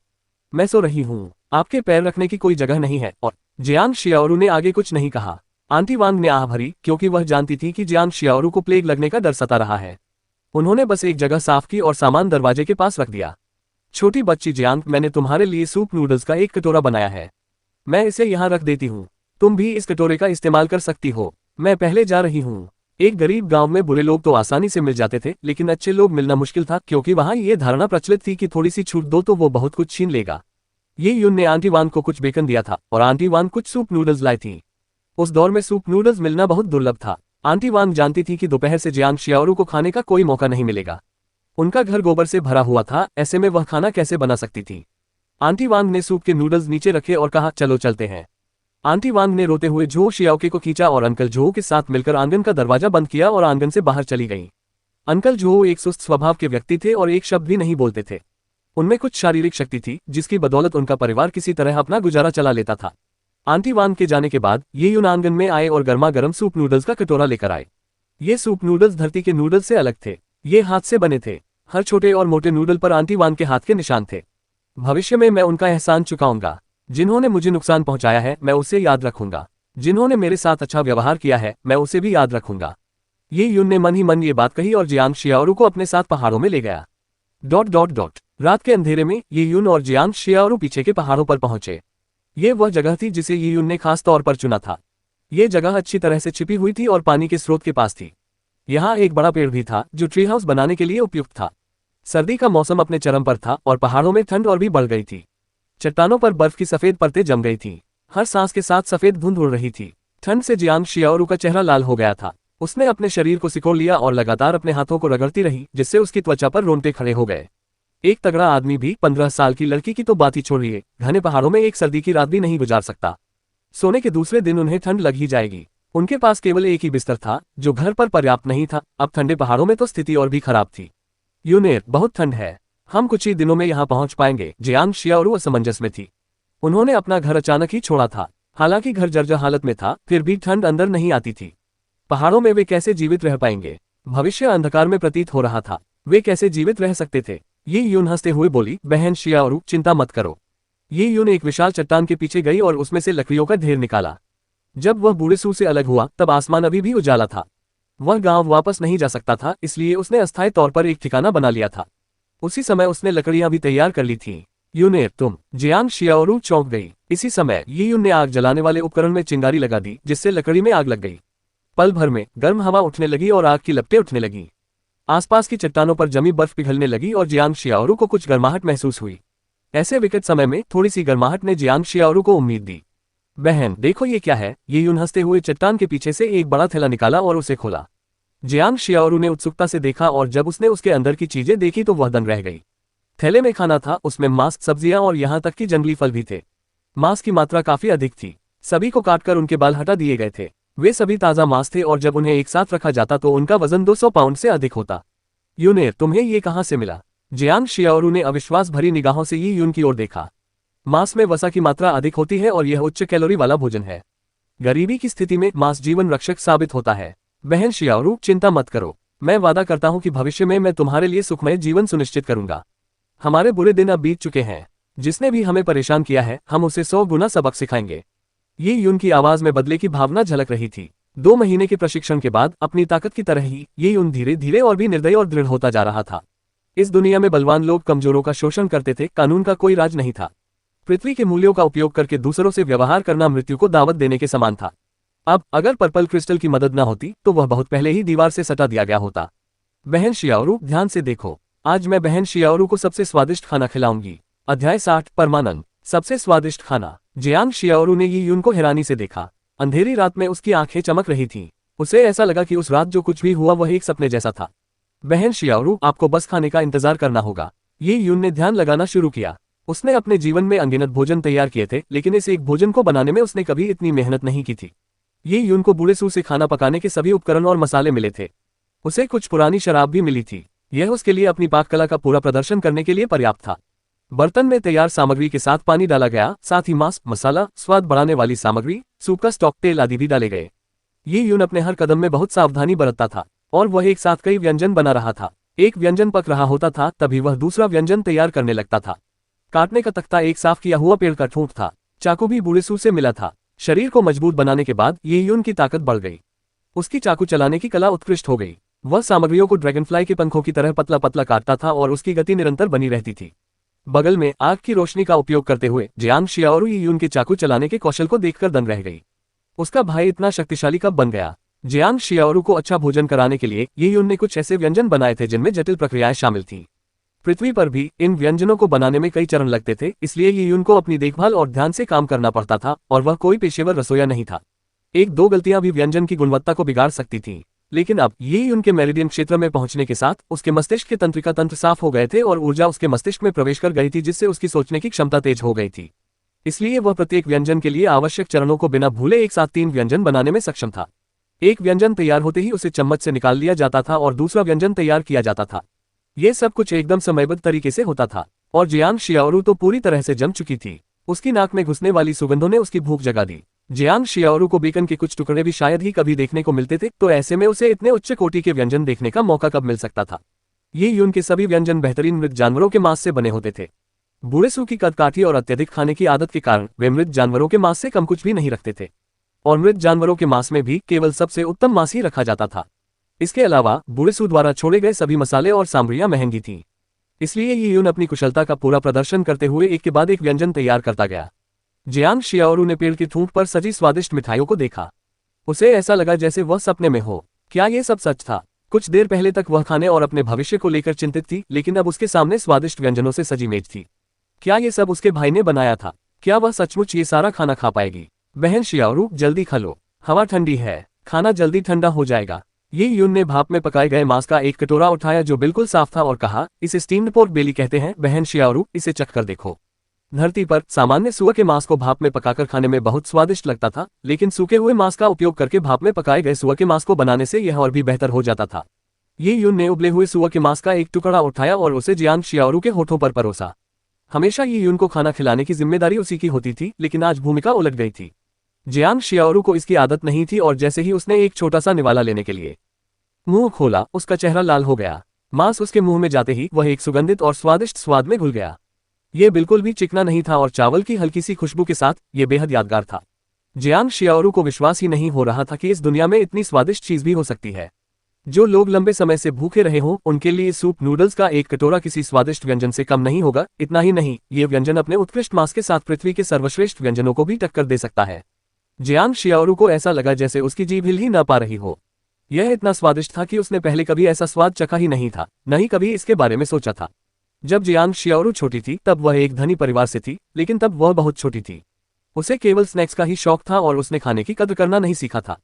मैं सो रही हूँ। आपके पैर रखने की कोई जगह नहीं है। और जियांग शियाओरू ने आगे कुछ नहीं कहा। आंटी वांग ने आह भरी, क्योंकि वह जानती थी कि जियांग शियाओरू को प्लेग लगने का डर सता रहा है। उन्होंने बस एक जगह साफ की और सामान दरवाजे के पास रख दिया। छोटी बच्ची जियांग, मैंने तुम्हारे लिए सूप नूडल्स का एक कटोरा बनाया है। मैं इसे यहाँ रख देती हूँ। तुम भी इस कटोरे का इस्तेमाल कर सकती हो। मैं पहले जा रही हूँ। एक गरीब गांव में बुरे लोग तो आसानी से मिल जाते थे, लेकिन अच्छे लोग मिलना मुश्किल था, क्योंकि वहां ये धारणा प्रचलित थी कि थोड़ी सी छूट दो तो वो बहुत कुछ छीन लेगा। ये यून ने आंटी वान को कुछ बेकन दिया था और आंटी वान कुछ सूप नूडल्स लाई थी। उस दौर में सूप नूडल्स मिलना बहुत दुर्लभ था। आंटी वांग जानती थी कि दोपहर से जियांग शियाओरू को खाने का कोई मौका नहीं मिलेगा। उनका घर गोबर से भरा हुआ था, ऐसे में वह खाना कैसे बना सकती थी। आंटी वांग ने सूप के नूडल्स नीचे रखे और कहा, चलो चलते हैं। आंटी वांग ने रोते हुए झो शियाओके को खींचा और अंकल झो के साथ मिलकर आंगन का दरवाजा बंद किया और आंगन से बाहर चली गई। अंकल झो एक सुस्त स्वभाव के व्यक्ति थे और एक शब्द भी नहीं बोलते थे। उनमें कुछ शारीरिक शक्ति थी, जिसकी बदौलत उनका परिवार किसी तरह अपना गुजारा चला लेता था। आंटी वांग के जाने के बाद ये यून आंगन में आए और गर्मा गर्म सूप नूडल्स का कटोरा लेकर आए। ये सूप नूडल्स धरती के नूडल्स से अलग थे। ये हाथ से बने थे। हर छोटे और मोटे नूडल पर आंटी वांग के हाथ के निशान थे। भविष्य में मैं उनका एहसान चुकाऊंगा। जिन्होंने मुझे नुकसान पहुंचाया है, मैं उसे याद रखूंगा। जिन्होंने मेरे साथ अच्छा व्यवहार किया है, मैं उसे भी याद रखूंगा। ये यून ने मन ही मन ये बात कही और जियांग शियाओरू को अपने साथ पहाड़ों में ले गया। ... रात के अंधेरे में ये यून और जियांग शियाओरू पीछे के पहाड़ों पर पहुंचे। ये वह जगह थी जिसे ये यून ने खास तौर पर चुना था। ये जगह अच्छी तरह से छिपी हुई थी और पानी के स्रोत के पास थी। यहाँ एक बड़ा पेड़ भी था जो ट्री हाउस बनाने के लिए उपयुक्त था। सर्दी का मौसम अपने चरम पर था और पहाड़ों में ठंड और भी बढ़ गई थी। चट्टानों पर बर्फ की सफेद परतें जम गई थीं। हर सांस के साथ सफेद धुंध उड़ रही थी। ठंड से जियांग शियाओरू का चेहरा लाल हो गया था। उसने अपने शरीर को सिकोड़ लिया और लगातार अपने हाथों को रगड़ती रही, जिससे उसकी त्वचा पर रोंगटे खड़े हो गए। एक तगड़ा आदमी भी 15 साल की लड़की की तो बात ही छोड़िए, घने पहाड़ों में एक सर्दी की रात भी नहीं गुजार सकता। सोने के दूसरे दिन उन्हें ठंड लग ही जाएगी। उनके पास केवल एक ही बिस्तर था, जो घर पर पर्याप्त नहीं था। अब ठंडे पहाड़ों में तो स्थिति और भी खराब थी। यूनेर, बहुत ठंड है। हम कुछ ही दिनों में यहाँ पहुंच पाएंगे। जियांग शियाओरू असमंजस में थी। उन्होंने अपना घर अचानक ही छोड़ा था। हालांकि घर जर्जर हालत में था, फिर भी ठंड अंदर नहीं आती थी। पहाड़ों में वे कैसे जीवित रह पाएंगे? भविष्य अंधकार में प्रतीत हो रहा था। वे कैसे जीवित रह सकते थे? ये यून हंसते हुए बोली, बहन शियाओरू, चिंता मत करो। ये यून एक विशाल चट्टान के पीछे गई और उसमें से लकड़ियों का ढेर निकाला। जब वह बूढ़े सू से अलग हुआ, तब आसमान अभी भी उजाला था। वह गांव वापस नहीं जा सकता था, इसलिए उसने अस्थायी तौर पर एक ठिकाना बना लिया था। उसी समय उसने लकड़ियां भी तैयार कर ली थीं। यूनेर, तुम। जियांग शियाओरू चौंक गई। इसी समय ये यून ने आग जलाने वाले उपकरण में चिंगारी लगा दी, जिससे लकड़ी में आग लग गई। पल भर में गर्म हवा उठने लगी और आग की लपटें उठने लगी। आसपास की चट्टानों पर जमी बर्फ पिघलने लगी और जियांग शियाओरू को कुछ गर्माहट महसूस हुई। ऐसे विकट समय में थोड़ी सी गर्माहट ने जियांग शियाओरू को उम्मीद दी। बहन, देखो ये क्या है। ये यून हंसते हुए चट्टान के पीछे से एक बड़ा थैला निकाला और उसे खोला। जियांग शियाओरू ने उत्सुकता से देखा और जब उसने उसके अंदर की चीजें देखी तो वह दंग रह गई। थैले में खाना था, उसमें मांस, सब्जियां और यहाँ तक कि जंगली फल भी थे। मांस की मात्रा काफी अधिक थी। सभी को काटकर उनके बाल हटा दिए गए थे। वे सभी ताजा मांस थे और जब उन्हें एक साथ रखा जाता तो उनका वजन 200 पाउंड से अधिक होता। यूनेर, तुम्हें ये कहां से मिला? जियांग शियाओरू ने अविश्वास भरी निगाहों से ये यून की ओर देखा। मांस में वसा की मात्रा अधिक होती है और यह उच्च कैलोरी वाला भोजन है। गरीबी की स्थिति में मांस जीवन रक्षक साबित होता है। बहन शियाओरू, चिंता मत करो। मैं वादा करता हूं कि भविष्य में मैं तुम्हारे लिए सुखमय जीवन सुनिश्चित करूंगा। हमारे बुरे दिन अब बीत चुके हैं। जिसने भी हमें परेशान किया है, हम उसे 100 गुना सबक सिखाएंगे। ये यून की आवाज में बदले की भावना झलक रही थी। 2 महीने के प्रशिक्षण के बाद अपनी ताकत की तरह ही ये यून धीरे धीरे और भी निर्दयी और दृढ़ होता जा रहा था। इस दुनिया में बलवान लोग कमजोरों का शोषण करते थे, कानून का कोई राज नहीं था। पृथ्वी के मूल्यों का उपयोग करके दूसरों से व्यवहार करना मृत्यु को दावत देने के समान था। अब अगर पर्पल क्रिस्टल की मदद न होती तो वह बहुत पहले ही दीवार से सटा दिया गया होता। बहन शियाओरू, ध्यान से देखो। आज मैं बहन शियाओरू को सबसे स्वादिष्ट खाना खिलाऊंगी। अध्याय 60, परमानंद। सबसे स्वादिष्ट खाना। जियांग शियाओरू ने ये यून को हैरानी से देखा। अंधेरी रात में उसकी आंखें चमक रही थीं। उसे ऐसा लगा कि उस रात जो कुछ भी हुआ वह एक सपने जैसा था। बहन शियाओरू, आपको बस खाने का इंतजार करना होगा। ये यून ने ध्यान लगाना शुरू किया। उसने अपने जीवन में अनगिनत भोजन तैयार किए थे, लेकिन इस एक भोजन को बनाने में उसने कभी इतनी मेहनत नहीं की थी। ये यून को बूढ़े सू से खाना पकाने के सभी उपकरण और मसाले मिले थे। उसे कुछ पुरानी शराब भी मिली थी। यह उसके लिए अपनी पाक कला का पूरा प्रदर्शन करने के लिए पर्याप्त था। बर्तन में तैयार सामग्री के साथ पानी डाला गया, साथ ही मांस, मसाला, स्वाद बढ़ाने वाली सामग्री, सूप का स्टॉक, तेल आदि भी डाले गए। ये यून अपने हर कदम में बहुत सावधानी बरतता था और वह एक साथ कई व्यंजन बना रहा था। एक व्यंजन पक रहा होता था, तभी वह दूसरा व्यंजन तैयार करने लगता था। काटने का तख्ता एक साफ किया हुआ पेड़ का ठूंठ था। चाकू भी बूढ़ेसू से मिला था। शरीर को मजबूत बनाने के बाद ये यून की ताकत बढ़ गई। उसकी चाकू चलाने की कला उत्कृष्ट हो गई। वह सामग्रियों को ड्रैगनफ्लाई के पंखों की तरह पतला पतला काटता था और उसकी गति निरंतर बनी रहती थी। बगल में आग की रोशनी का उपयोग करते हुए जियांग शियाओरू ये यून के चाकू चलाने के कौशल को देखकर दंग रह गई। उसका भाई इतना शक्तिशाली कब बन गया। जियांग शियाओरू को अच्छा भोजन कराने के लिए ये यून ने कुछ ऐसे व्यंजन बनाए थे जिनमें जटिल प्रक्रियाएं शामिल थीं। पृथ्वी पर भी इन व्यंजनों को बनाने में कई चरण लगते थे, इसलिए ये यून को अपनी देखभाल और ध्यान से काम करना पड़ता था और वह कोई पेशेवर रसोईया नहीं था। एक दो गलतियां भी व्यंजन की गुणवत्ता को बिगाड़ सकती थीं। लेकिन अब ये उनके मेरिडियन क्षेत्र में पहुंचने के साथ उसके मस्तिष्क के तंत्रिका तंत्र साफ हो गए थे और ऊर्जा उसके मस्तिष्क में प्रवेश कर गई थी, जिससे उसकी सोचने की क्षमता तेज हो गई थी। इसलिए वह प्रत्येक व्यंजन के लिए आवश्यक चरणों को बिना भूले एक साथ 3 व्यंजन बनाने में सक्षम था। एक व्यंजन तैयार होते ही उसे चम्मच से निकाल लिया जाता था और दूसरा व्यंजन तैयार किया जाता था। यह सब कुछ एकदम समयबद्ध तरीके से होता था और जियांग शियाओरू तो पूरी तरह से जम चुकी थी। उसकी नाक में घुसने वाली सुगंधों ने उसकी भूख जगा दी। जियांग शियाओरू को बेकन के कुछ टुकड़े भी शायद ही कभी देखने को मिलते थे, तो ऐसे में उसे इतने उच्च कोटि के व्यंजन देखने का मौका कब मिल सकता था। ये यून के सभी व्यंजन बेहतरीन मृत जानवरों के मांस से बने होते थे। बूढ़ेसू की कदकाठी और अत्यधिक खाने की आदत के कारण वे मृत जानवरों के मांस से कम कुछ भी नहीं रखते थे और मृत जानवरों के मांस में भी केवल सबसे उत्तम मांस ही रखा जाता था। इसके अलावा बूढ़ेसू द्वारा छोड़े गए सभी मसाले और सामग्रियां महंगी थीं। इसलिए ये यून अपनी कुशलता का पूरा प्रदर्शन करते हुए एक के बाद एक व्यंजन तैयार करता गया। जियांग शियाओरू ने पेड़ की ठूंठ पर सजी स्वादिष्ट मिठाइयों को देखा। उसे ऐसा लगा जैसे वह सपने में हो। क्या ये सब सच था? कुछ देर पहले तक वह खाने और अपने भविष्य को लेकर चिंतित थी, लेकिन अब उसके सामने स्वादिष्ट व्यंजनों से सजी मेज थी। क्या ये सब उसके भाई ने बनाया था? क्या वह सचमुच ये सारा खाना खा पाएगी? बहन शियाओरू, जल्दी खा लो, हवा ठंडी है, खाना जल्दी ठंडा हो जाएगा। ये यून ने भाप में पकाए गए मांस का एक कटोरा उठाया जो बिल्कुल साफ था और कहा, इसे स्टीम्ड पोर्क बेली कहते हैं बहन शियाओरू, इसे चखकर देखो। धरती पर सामान्य सुअर के मांस को भाप में पकाकर खाने में बहुत स्वादिष्ट लगता था, लेकिन सूखे हुए मांस का उपयोग करके भाप में पकाए गए सुअर के मांस को बनाने से यह और भी बेहतर हो जाता था। ये यून ने उबले हुए सुअर के मांस का एक टुकड़ा उठाया और उसे जियांग शियाओरू के होठों पर परोसा। हमेशा ये यून को खाना खिलाने की जिम्मेदारी उसी की होती थी, लेकिन आज भूमिका उलट गई थी। जियांग शियाओरू को इसकी आदत नहीं थी और जैसे ही उसने एक छोटा सा निवाला लेने के लिए मुंह खोला, उसका चेहरा लाल हो गया। मांस उसके मुंह में जाते ही वह एक सुगंधित और स्वादिष्ट स्वाद में घुल गया। यह बिल्कुल भी चिकना नहीं था और चावल की हल्की सी खुशबू के साथ यह बेहद यादगार था। जियांग शियाओरू को विश्वास ही नहीं हो रहा था कि इस दुनिया में इतनी स्वादिष्ट चीज भी हो सकती है। जो लोग लंबे समय से भूखे रहे हों, उनके लिए सूप नूडल्स का एक कटोरा किसी स्वादिष्ट व्यंजन से कम नहीं होगा। इतना ही नहीं, ये व्यंजन अपने उत्कृष्ट मांस के साथ पृथ्वी के सर्वश्रेष्ठ व्यंजनों को भी टक्कर दे सकता है। जियांग शियाओरू को ऐसा लगा जैसे उसकी जीभ हिल ही न पा रही हो। यह इतना स्वादिष्ट था कि उसने पहले कभी ऐसा स्वाद चखा ही नहीं था, न ही कभी इसके बारे में सोचा था। जब जियांग शियाओरू छोटी थी तब वह एक धनी परिवार से थी, लेकिन तब वह बहुत छोटी थी। उसे केवल स्नैक्स का ही शौक था और उसने खाने की कद्र करना नहीं सीखा था।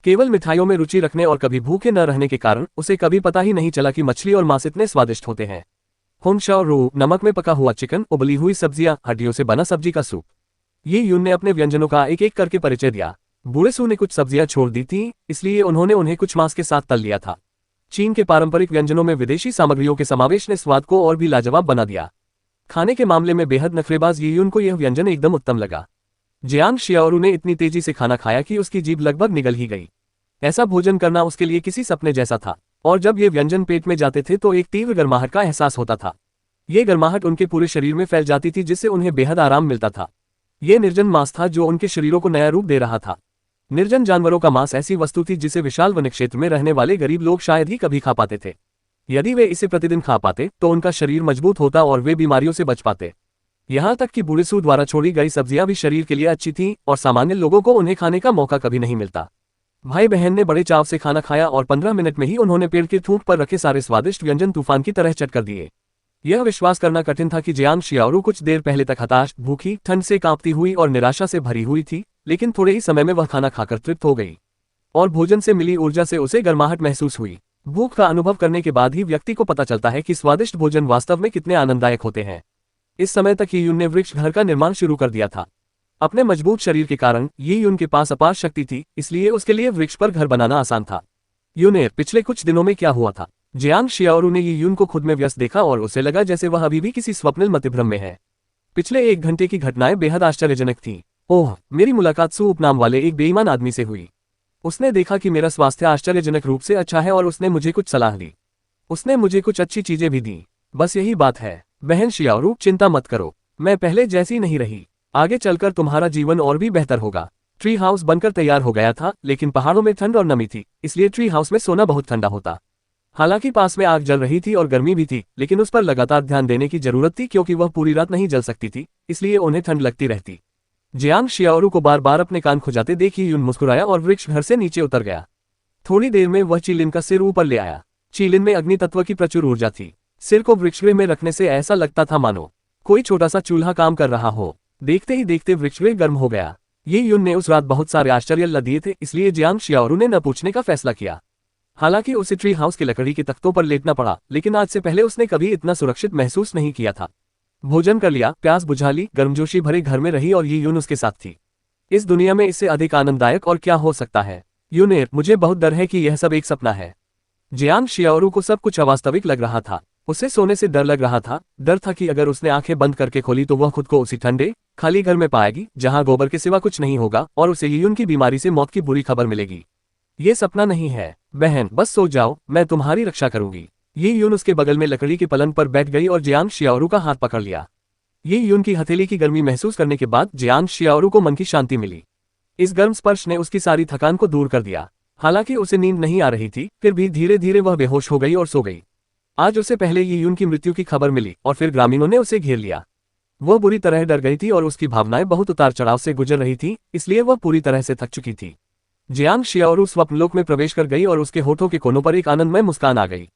केवल मिठाइयों में रुचि रखने और कभी भूखे न रहने के कारण उसे कभी पता ही नहीं चला कि मछली और मांस इतने स्वादिष्ट होते हैं। होनशाओरू, नमक में पका हुआ चिकन, उबली हुई सब्जियां, हड्डियों से बना सब्जी का सूप। ये यून ने अपने व्यंजनों का एक एक करके परिचय दिया। बूढ़ेसू ने कुछ सब्जियां छोड़ दी थी, इसलिए उन्होंने उन्हें कुछ मांस के साथ तल लिया था। चीन के पारंपरिक व्यंजनों में विदेशी सामग्रियों के समावेश ने स्वाद को और भी लाजवाब बना दिया। खाने के मामले में बेहद नखरेबाज ये यून को यह व्यंजन एकदम उत्तम लगा। जियांग शियाओरू ने इतनी तेजी से खाना खाया कि उसकी जीभ लगभग निगल ही गई। ऐसा भोजन करना उसके लिए किसी सपने जैसा था और जब ये व्यंजन पेट में जाते थे तो एक तीव्र गर्माहट का एहसास होता था। ये गर्माहट उनके पूरे शरीर में फैल जाती थी, जिससे उन्हें बेहद आराम मिलता था। ये निर्जन मांस था जो उनके शरीरों को नया रूप दे रहा था। निर्जन जानवरों का मांस ऐसी वस्तु थी जिसे विशाल वन क्षेत्र में रहने वाले गरीब लोग शायद ही कभी खा पाते थे। यदि वे इसे प्रतिदिन खा पाते तो उनका शरीर मजबूत होता और वे बीमारियों से बच पाते। यहाँ तक कि बूढ़ेसू द्वारा छोड़ी गई सब्जियां भी शरीर के लिए अच्छी थीं और सामान्य लोगों को उन्हें खाने का मौका कभी नहीं मिलता। भाई बहन ने बड़े चाव से खाना खाया और 15 मिनट में ही उन्होंने पेड़ की ठूंठ पर रखे सारे स्वादिष्ट व्यंजन तूफान की तरह चट कर दिए। यह विश्वास करना कठिन था कि जियांग शियाओरू कुछ देर पहले तक हताश, भूखी, ठंड से कांपती हुई और निराशा से भरी हुई थी, लेकिन थोड़े ही समय में वह खाना खाकर तृप्त हो गई और भोजन से मिली ऊर्जा से उसे गर्माहट महसूस हुई। भूख का अनुभव करने के बाद ही व्यक्ति को पता चलता है कि स्वादिष्ट भोजन वास्तव में कितने आनंददायक होते हैं। इस समय तक ये यून ने वृक्ष घर का निर्माण शुरू कर दिया था। अपने मजबूत शरीर के कारण ये यून के पास अपार शक्ति थी, इसलिए उसके लिए वृक्ष पर घर बनाना आसान था। यूने, पिछले कुछ दिनों में क्या हुआ था? जियांग शियाओरू ने ये यून को खुद में व्यस्त देखा और उसे लगा जैसे वह अभी भी किसी स्वप्निल मतिभ्रम में है। पिछले 1 घंटे की घटनाएं बेहद आश्चर्यजनक थीं। ओह, मेरी मुलाकात सू उपनाम वाले एक बेईमान आदमी से हुई। उसने देखा कि मेरा स्वास्थ्य आश्चर्यजनक रूप से अच्छा है और उसने मुझे कुछ सलाह दी। उसने मुझे कुछ अच्छी चीजें भी दी। बस यही बात है। बहन शियाओरू, चिंता मत करो, मैं पहले जैसी नहीं रही। आगे चलकर तुम्हारा जीवन और भी बेहतर होगा। ट्री हाउस बनकर तैयार हो गया था, लेकिन पहाड़ों में ठंड और नमी थी, इसलिए ट्री हाउस में सोना बहुत ठंडा होता। हालांकि पास में आग जल रही थी और गर्मी भी थी, लेकिन उस पर लगातार ध्यान देने की जरूरत थी क्योंकि वह पूरी रात नहीं जल सकती थी, इसलिए उन्हें ठंड लगती रहती। जियांग शियाओरू को बार बार अपने कान खुजाते देख यून मुस्कुराया और वृक्ष घर से नीचे उतर गया। थोड़ी देर में वह चीलिन का सिर ऊपर ले आया। चीलिन में अग्नि तत्व की प्रचुर ऊर्जा थी। सिर को वृक्षगृह में रखने से ऐसा लगता था मानो कोई छोटा सा चूल्हा काम कर रहा हो। देखते ही देखते वृक्षगृह गर्म हो गया। ये यून ने उस रात बहुत सारे आश्चर्य ला दिए थे, इसलिए जियांग शियाओरू ने न पूछने का फैसला किया। हालांकि उसे ट्री हाउस के लकड़ी के तख्तों पर लेटना पड़ा, लेकिन आज से पहले उसने कभी इतना सुरक्षित महसूस नहीं किया था। भोजन कर लिया, प्यास बुझा ली, गर्मजोशी भरे घर में रही और ये यून उसके साथ थी। इस दुनिया में इससे अधिक आनंददायक और क्या हो सकता है। यूनेर, मुझे बहुत डर है कि यह सब एक सपना है। जियांग शियाओरू को सब कुछ अवास्तविक लग रहा था। उसे सोने से डर लग रहा था। डर था कि अगर उसने आंखें बंद करके खोली तो वह खुद को उसी ठंडे खाली घर में पाएगी जहां गोबर के सिवा कुछ नहीं होगा, और उसे यून की बीमारी से मौत की बुरी खबर मिलेगी। ये सपना नहीं है बहन, बस सो जाओ, मैं तुम्हारी रक्षा करूंगी। ये यून उसके बगल में लकड़ी के पलंग पर बैठ गई और जियांग शियाओरू का हाथ पकड़ लिया। ये यून की हथेली की गर्मी महसूस करने के बाद जियांग शियाओरू को मन की शांति मिली। इस गर्म स्पर्श ने उसकी सारी थकान को दूर कर दिया। हालांकि उसे नींद नहीं आ रही थी, फिर भी धीरे धीरे वह बेहोश हो गई और सो गई। आज उसे पहले ये यून की मृत्यु की खबर मिली और फिर ग्रामीणों ने उसे घेर लिया। वह बुरी तरह डर गई थी और उसकी भावनाएं बहुत उतार चढ़ाव से गुजर रही थी, इसलिए वह पूरी तरह से थक चुकी थी। जियांग शियाओरू स्वप्नलोक में प्रवेश कर गई और उसके होठों के कोनों पर एक आनंदमय मुस्कान आ गई।